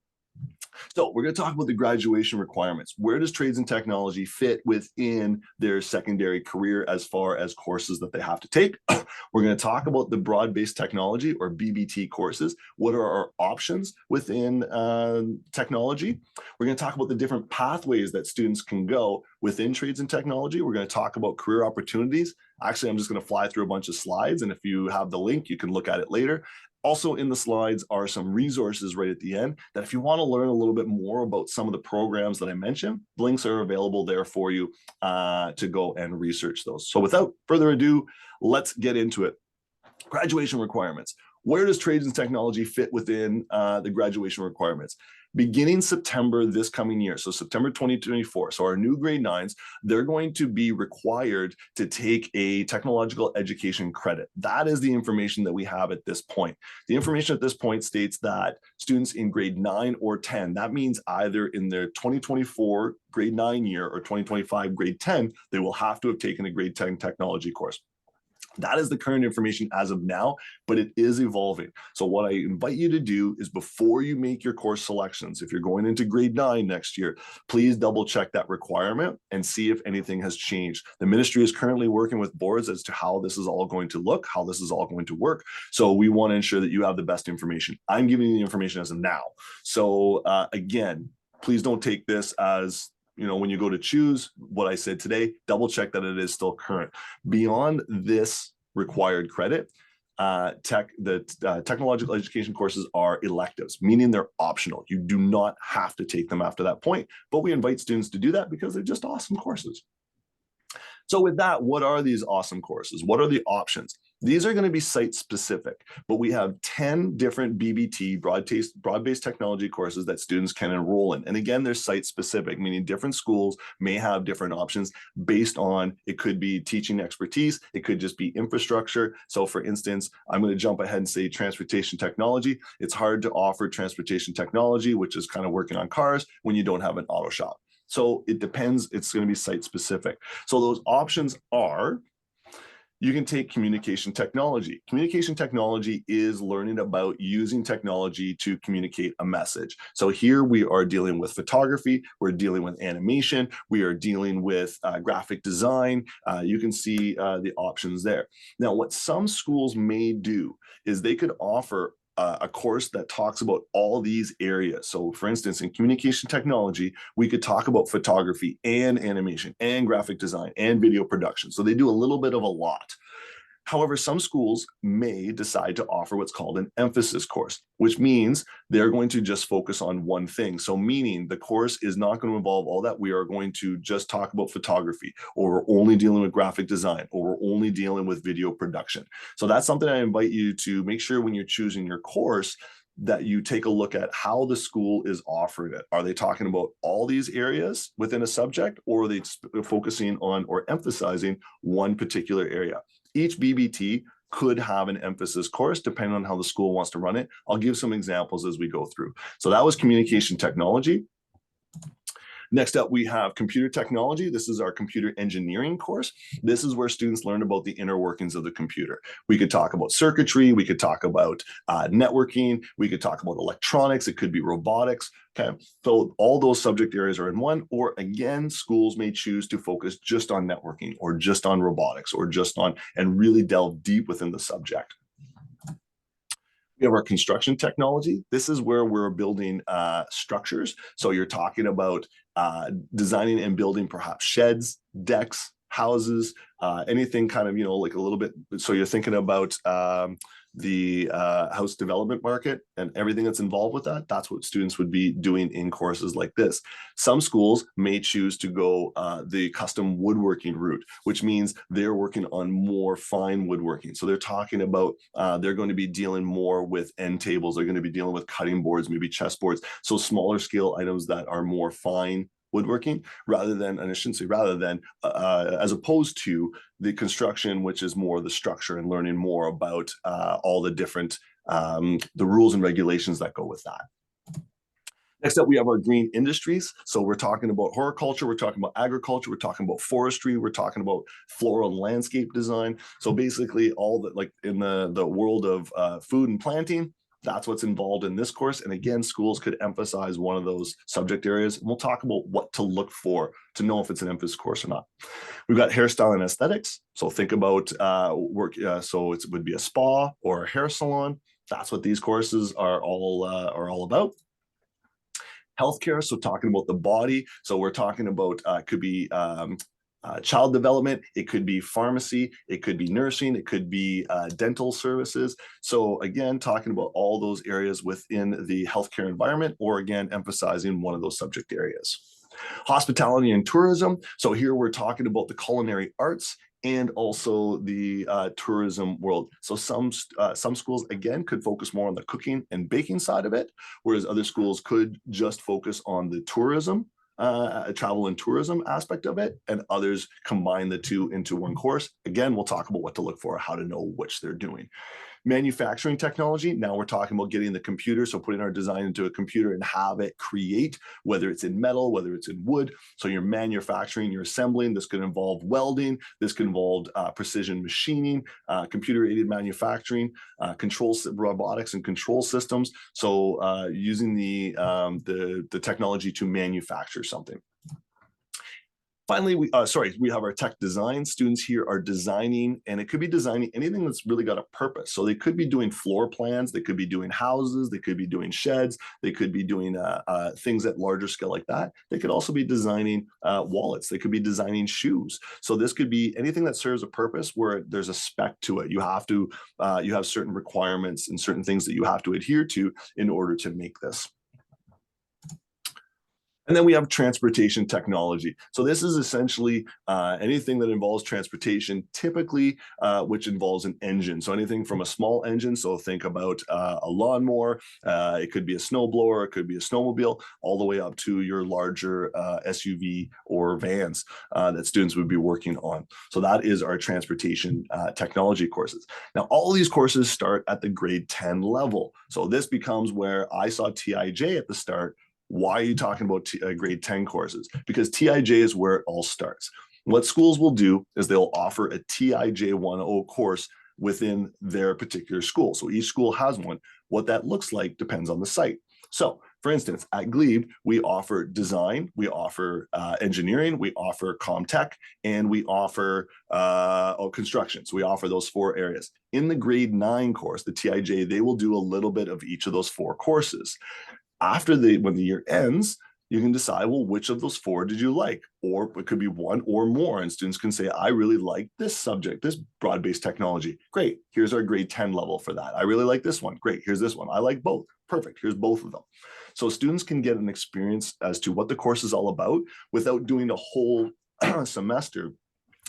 So we're going to talk about the graduation requirements. Where does trades and technology fit within their secondary career as far as courses that they have to take? We're going to talk about the broad-based technology or BBT courses. What are our options within technology? We're going to talk about the different pathways that students can go within trades and technology. We're going to talk about career opportunities. Actually, I'm just going to fly through a bunch of slides, and if you have the link, you can look at it later. Also in the slides are some resources right at the end that if you want to learn a little bit more about some of the programs that I mentioned, links are available there for you to go and research those. So without further ado, let's get into it. Graduation requirements. Where does trades and technology fit within the graduation requirements? Beginning September this coming year, so September 2024, so our new grade 9s, they're going to be required to take a technological education credit. That is the information that we have at this point. The information at this point states that students in grade 9 or 10, that means either in their 2024 grade 9 year or 2025 grade 10, they will have to have taken a grade 10 technology course. That is the current information as of now, but it is evolving. So what I invite you to do is before you make your course selections, if you're going into grade 9 next year, please double check that requirement and see if anything has changed. The ministry is currently working with boards as to how this is all going to look, how this is all going to work. So we want to ensure that you have the best information. I'm giving you the information as of now. So again, please don't take this as, you know, when you go to choose what I said today, double check that it is still current. Beyond this required credit, technological education courses are electives, meaning they're optional. You do not have to take them after that point, but we invite students to do that because they're just awesome courses. So with that, what are these awesome courses? What are the options? These are going to be site specific, but we have 10 different BBT, broad-based technology courses that students can enroll in. And again, they're site specific, meaning different schools may have different options based on, it could be teaching expertise, it could just be infrastructure. So for instance, I'm going to jump ahead and say transportation technology. It's hard to offer transportation technology, which is kind of working on cars, when you don't have an auto shop. So it depends, it's going to be site specific. So those options are, you can take communication technology. Communication technology is learning about using technology to communicate a message. So here we are dealing with photography, we're dealing with animation, we are dealing with graphic design. You can see the options there. Now, what some schools may do is they could offer a course that talks about all these areas. So for instance, in communication technology, we could talk about photography and animation and graphic design and video production. So they do a little bit of a lot. However, some schools may decide to offer what's called an emphasis course, which means they're going to just focus on one thing. So meaning the course is not going to involve all that. We are going to just talk about photography, or we're only dealing with graphic design, or we're only dealing with video production. So that's something I invite you to make sure when you're choosing your course that you take a look at how the school is offering it. Are they talking about all these areas within a subject, or are they focusing on or emphasizing one particular area? Each BBT could have an emphasis course depending on how the school wants to run it. I'll give some examples as we go through. So that was communication technology. Next up, we have computer technology. This is our computer engineering course. This is where students learn about the inner workings of the computer. We could talk about circuitry. We could talk about networking. We could talk about electronics. It could be robotics. Okay, so all those subject areas are in one, or again, schools may choose to focus just on networking or just on robotics or just on, and really delve deep within the subject. We have our construction technology. This is where we're building structures. So you're talking about designing and building perhaps sheds, decks, houses, anything kind of, you know, like a little bit. So you're thinking about the house development market and everything that's involved with that. That's what students would be doing in courses like this. Some schools may choose to go the custom woodworking route, which means they're working on more fine woodworking. So they're talking about, they're going to be dealing more with end tables. They're going to be dealing with cutting boards, maybe chessboards. So smaller scale items that are more fine woodworking, rather than, and I shouldn't say rather than, as opposed to the construction, which is more the structure and learning more about all the different, the rules and regulations that go with that. Next up, we have our green industries. So we're talking about horticulture, we're talking about agriculture, we're talking about forestry, we're talking about floral and landscape design. So basically all that, like in the world of food and planting, that's what's involved in this course. And again, schools could emphasize one of those subject areas. And we'll talk about what to look for to know if it's an emphasis course or not. We've got hairstyle and aesthetics. So think about work. So it would be a spa or a hair salon. That's what these courses are all about. Healthcare, so talking about the body. So we're talking about, could be child development, it could be pharmacy, it could be nursing, it could be dental services. So again, talking about all those areas within the healthcare environment, or again, emphasizing one of those subject areas. Hospitality and tourism. So here we're talking about the culinary arts and also the tourism world. So some schools, again, could focus more on the cooking and baking side of it, whereas other schools could just focus on the tourism, travel and tourism aspect of it, and others combine the two into one course. Again, we'll talk about what to look for, how to know which they're doing. Manufacturing technology, now we're talking about getting the computer, so putting our design into a computer and have it create, whether it's in metal, whether it's in wood. So you're manufacturing, you're assembling. This could involve welding, this could involve precision machining, computer-aided manufacturing, robotics and control systems. So using the technology to manufacture something. Finally, we have our tech design. Students here are designing, and it could be designing anything that's really got a purpose. So they could be doing floor plans, they could be doing houses, they could be doing sheds, they could be doing things at larger scale like that. They could also be designing wallets, they could be designing shoes. So this could be anything that serves a purpose where there's a spec to it. You have to, you have certain requirements and certain things that you have to adhere to in order to make this. And then we have transportation technology. So this is essentially anything that involves transportation, typically which involves an engine. So anything from a small engine, so think about a lawnmower, it could be a snowblower, it could be a snowmobile, all the way up to your larger SUV or vans that students would be working on. So that is our transportation technology courses. Now, all of these courses start at the grade 10 level. So this becomes where I saw TIJ at the start. Why are you talking about grade 10 courses? Because TIJ is where it all starts. What schools will do is they'll offer a TIJ 1.0 course within their particular school. So each school has one. What that looks like depends on the site. So for instance, at Glebe, we offer design, we offer engineering, we offer comtech, and we offer construction. So we offer those 4 areas. In the grade 9 course, the TIJ, they will do a little bit of each of those 4 courses. After when the year ends, you can decide, well, which of those 4 did you like? Or it could be 1 or more. And students can say, I really like this subject, this broad-based technology. Great, here's our grade 10 level for that. I really like this one. Great, here's this one. I like both. Perfect, here's both of them. So students can get an experience as to what the course is all about without doing a whole semester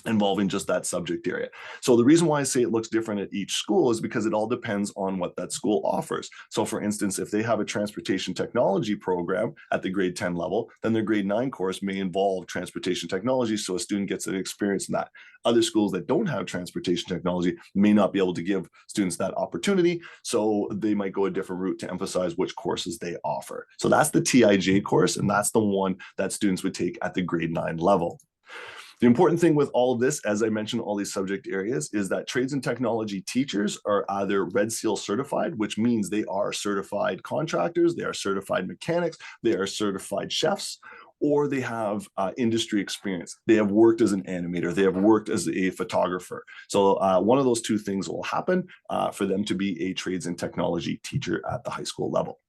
involving just that subject area. So the reason why I say it looks different at each school is because it all depends on what that school offers. So for instance, if they have a transportation technology program at the grade 10 level, then their grade 9 course may involve transportation technology, so a student gets an experience in that. Other schools that don't have transportation technology may not be able to give students that opportunity, so they might go a different route to emphasize which courses they offer. So that's the TIJ course, and that's the one that students would take at the grade 9 level. The important thing with all of this, as I mentioned, all these subject areas, is that trades and technology teachers are either Red Seal certified, which means they are certified contractors, they are certified mechanics, they are certified chefs, or they have industry experience. They have worked as an animator, they have worked as a photographer. So one of those 2 things will happen for them to be a trades and technology teacher at the high school level.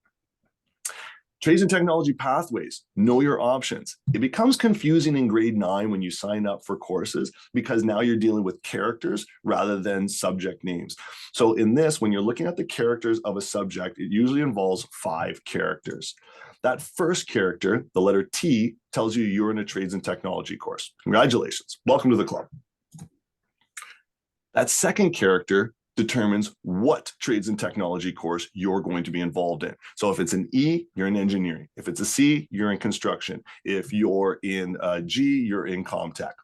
Trades and technology pathways, know your options. It becomes confusing in grade 9 when you sign up for courses because now you're dealing with characters rather than subject names. So in this, when you're looking at the characters of a subject, it usually involves 5 characters. That first character, the letter T, tells you you're in a trades and technology course. Congratulations, welcome to the club. That second character determines what trades and technology course you're going to be involved in. So if it's an E, you're in engineering. If it's a C, you're in construction. If you're in G, you're in comtech.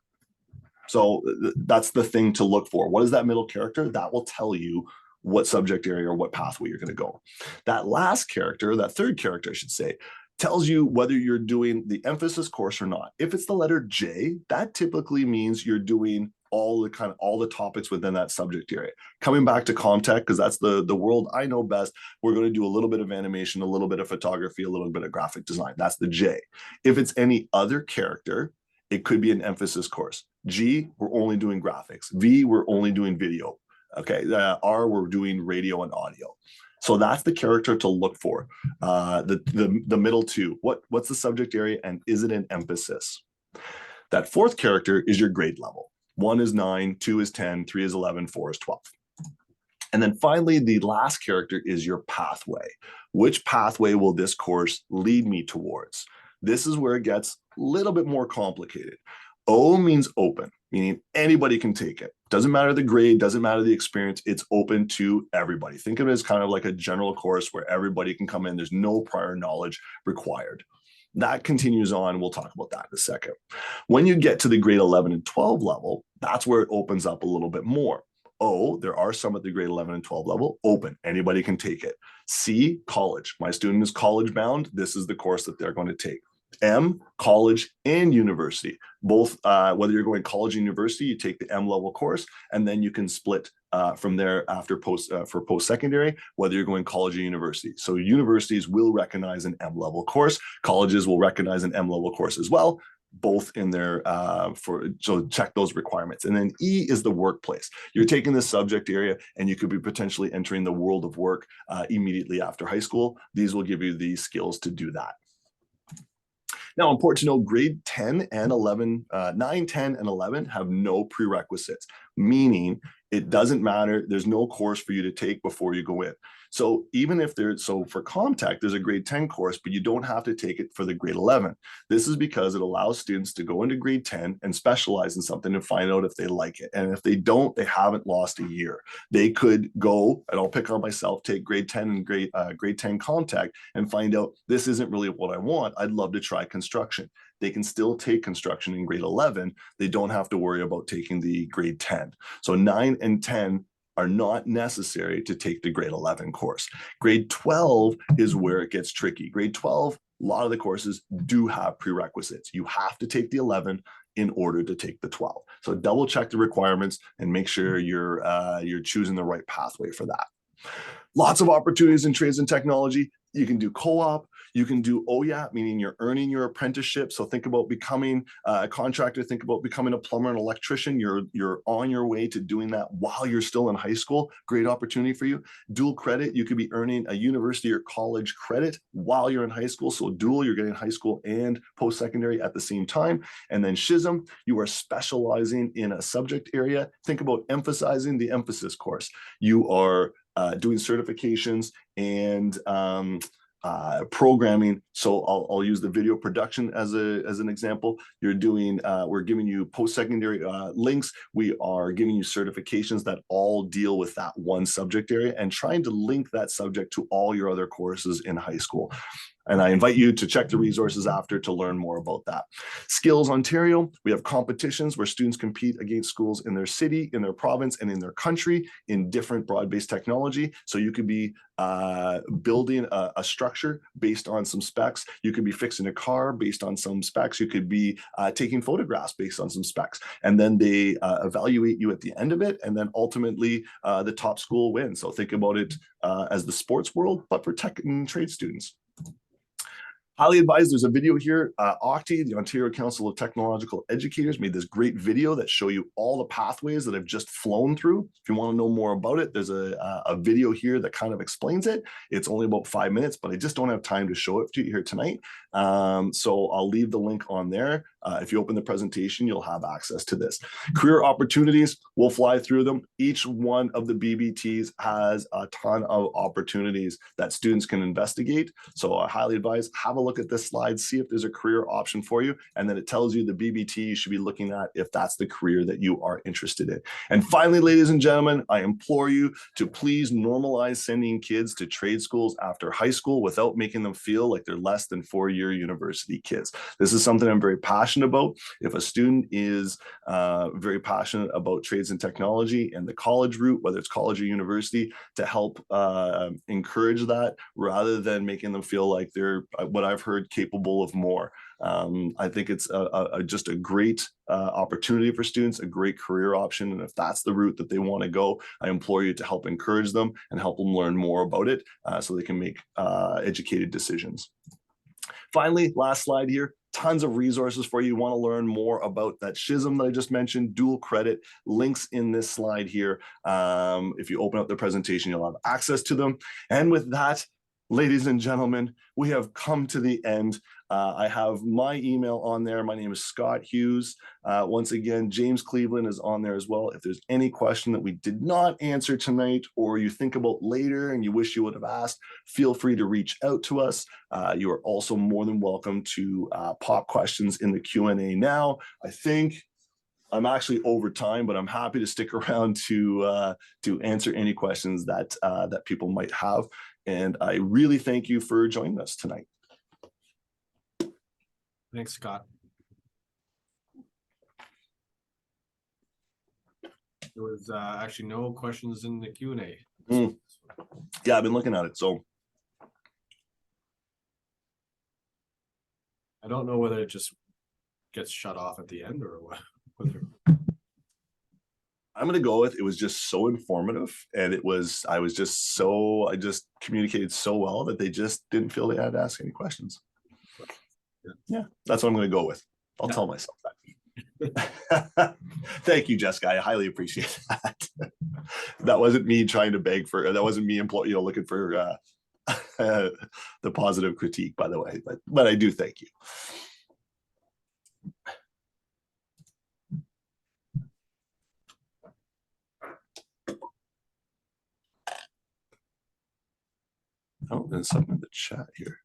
So that's the thing to look for. What is that middle character? That will tell you what subject area or what pathway you're going to go. That last character, that third character, I should say, tells you whether you're doing the emphasis course or not. If it's the letter J, that typically means you're doing all the topics within that subject area. Coming back to comtech, because that's the world I know best, we're going to do a little bit of animation, a little bit of photography, a little bit of graphic design. That's the J. If it's any other character, it could be an emphasis course. G, we're only doing graphics. V, we're only doing video. Okay, R, we're doing radio and audio. So that's the character to look for. The middle 2, what's the subject area and is it an emphasis? That fourth character is your grade level. 1 is 9, 2 is 10, 3 is 11, 4 is 12. And then finally, the last character is your pathway. Which pathway will this course lead me towards? This is where it gets a little bit more complicated. O means open, meaning anybody can take it. Doesn't matter the grade, doesn't matter the experience, it's open to everybody. Think of it as kind of like a general course where everybody can come in. There's no prior knowledge required. That continues on. We'll talk about that in a second. When you get to the grade 11 and 12 level, that's where it opens up a little bit more. O, there are some at the grade 11 and 12 level, open, anybody can take it. C, college. My student is college bound. This is the course that they're going to take. M, college and university. Both, whether you're going college and university, you take the M level course, and then you can split from there after for post-secondary, whether you're going college or university. So universities will recognize an M level course. Colleges will recognize an M level course as well, both in there so check those requirements. And then E is the workplace. You're taking this subject area and you could be potentially entering the world of work immediately after high school. These will give you the skills to do that. Now, important to know, grade 10 and 11, 9, 10, and 11 have no prerequisites, meaning it doesn't matter. There's no course for you to take before you go in. So even if there's, so for ComTech, there's a grade 10 course, but you don't have to take it for the grade 11. This is because it allows students to go into grade 10 and specialize in something and find out if they like it. And if they don't, they haven't lost a year. They could go, and I'll pick on myself, take grade 10 and grade 10 ComTech and find out this isn't really what I want. I'd love to try construction. They can still take construction in grade 11. They don't have to worry about taking the grade 10. So 9 and 10 are not necessary to take the grade 11 course. Grade 12 is where it gets tricky. Grade 12, a lot of the courses do have prerequisites. You have to take the 11 in order to take the 12. So double check the requirements and make sure you're choosing the right pathway for that. Lots of opportunities in trades and technology. You can do co-op. You can do OYAP, meaning you're earning your apprenticeship. So think about becoming a contractor, think about becoming a plumber and electrician. You're on your way to doing that while you're still in high school. Great opportunity for you. Dual credit, you could be earning a university or college credit while you're in high school. So dual, you're getting high school and post-secondary at the same time. And then SHISM, you are specializing in a subject area. Think about emphasizing the emphasis course. You are doing certifications and programming. So I'll use the video production as an example. You're doing, we're giving you post-secondary links. We are giving you certifications that all deal with that one subject area and trying to link that subject to all your other courses in high school. And I invite you to check the resources after to learn more about that. Skills Ontario, we have competitions where students compete against schools in their city, in their province, and in their country in different broad-based technology. So you could be building a structure based on some specs. You could be fixing a car based on some specs. You could be taking photographs based on some specs. And then they evaluate you at the end of it. And then ultimately the top school wins. So think about it as the sports world, but for tech and trade students. Highly advised, there's a video here. OCTE, the Ontario Council of Technological Educators, made this great video that show you all the pathways that I've just flown through. If you want to know more about it, there's a video here that kind of explains it. It's only about 5 minutes, but I just don't have time to show it to you here tonight. So I'll leave the link on there. If you open the presentation, you'll have access to this. Career opportunities, we'll fly through them. Each one of the BBTs has a ton of opportunities that students can investigate. So I highly advise, have a look at this slide, see if there's a career option for you. And then it tells you the BBT you should be looking at if that's the career that you are interested in. And finally, ladies and gentlemen, I implore you to please normalize sending kids to trade schools after high school without making them feel like they're less than four-year university kids. This is something I'm very passionate about. If a student is very passionate about trades and technology and the college route, whether it's college or university, to help encourage that rather than making them feel like they're, what I've heard, capable of more. I think it's just a great opportunity for students, a great career option. And if that's the route that they want to go, I implore you to help encourage them and help them learn more about it so they can make educated decisions. Finally, last slide here. Tons of resources for you. You want to learn more about that SHISM that I just mentioned, dual credit, links in this slide here. If you open up the presentation, you'll have access to them. And with that, ladies and gentlemen, we have come to the end. I have my email on there. My name is Scott Hughes. Once again, James Cleveland is on there as well. If there's any question that we did not answer tonight or you think about later and you wish you would have asked, feel free to reach out to us. You are also more than welcome to pop questions in the Q&A now. I think I'm actually over time, but I'm happy to stick around to answer any questions that people might have. And I really thank you for joining us tonight. Thanks, Scott. There was actually no questions in the Q&A. Yeah, I've been looking at it. So I don't know whether it just gets shut off at the end or what. I'm going to go with, it was just so informative, and I just communicated so well that they just didn't feel they had to ask any questions. Yeah, that's what I'm going to go with. I'll tell myself that. Thank you, Jessica. I highly appreciate that. That wasn't me trying to beg for, that wasn't me looking for the positive critique, by the way, but I do thank you. Oh, there's something in the chat here.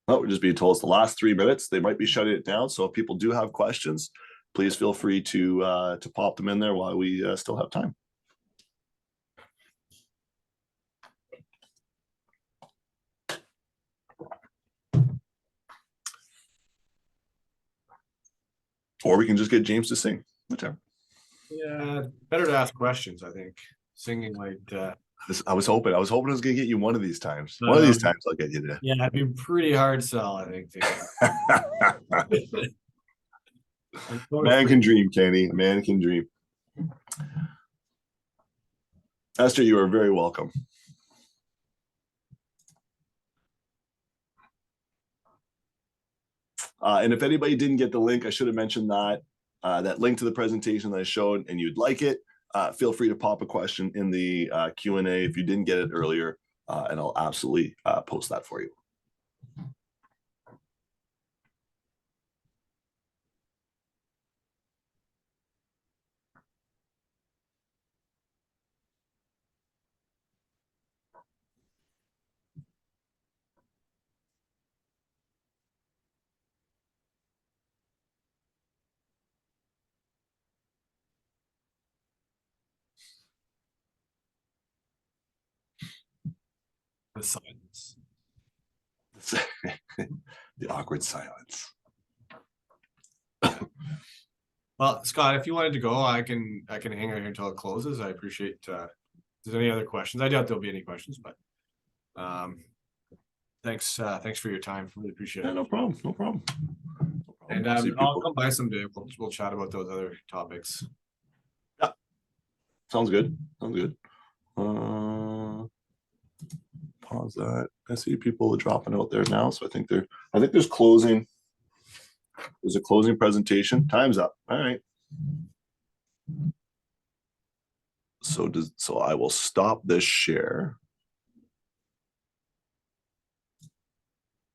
Oh, we're just being told it's the last 3 minutes. They might be shutting it down. So if people do have questions, please feel free to pop them in there while we still have time. Or we can just get James to sing. Whichever. Yeah, better to ask questions, I think. Singing like I was hoping I was going to get you one of these times. One of these times I'll get you to. Yeah, it'd be pretty hard sell, I think. Man can dream, Kenny. A man can dream. Esther, you are very welcome. And if anybody didn't get the link, I should have mentioned that. That link to the presentation that I showed and you'd like it, feel free to pop a question in the Q&A if you didn't get it earlier, and I'll absolutely post that for you. The silence. The awkward silence. Well, Scott, if you wanted to go, I can hang out here until it closes. I appreciate if there's any other questions. I doubt there'll be any questions, but thanks for your time. Really appreciate it. No problem. No problem. And I'll come by someday. We'll chat about those other topics. Yeah. Sounds good. Sounds good. Pause that. I see people are dropping out there now, so I think there's closing. There's a closing presentation. Time's up. All right. So I will stop this share.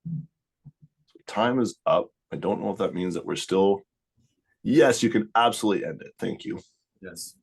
So time is up. I don't know if that means that we're still. Yes, you can absolutely end it. Thank you. Yes.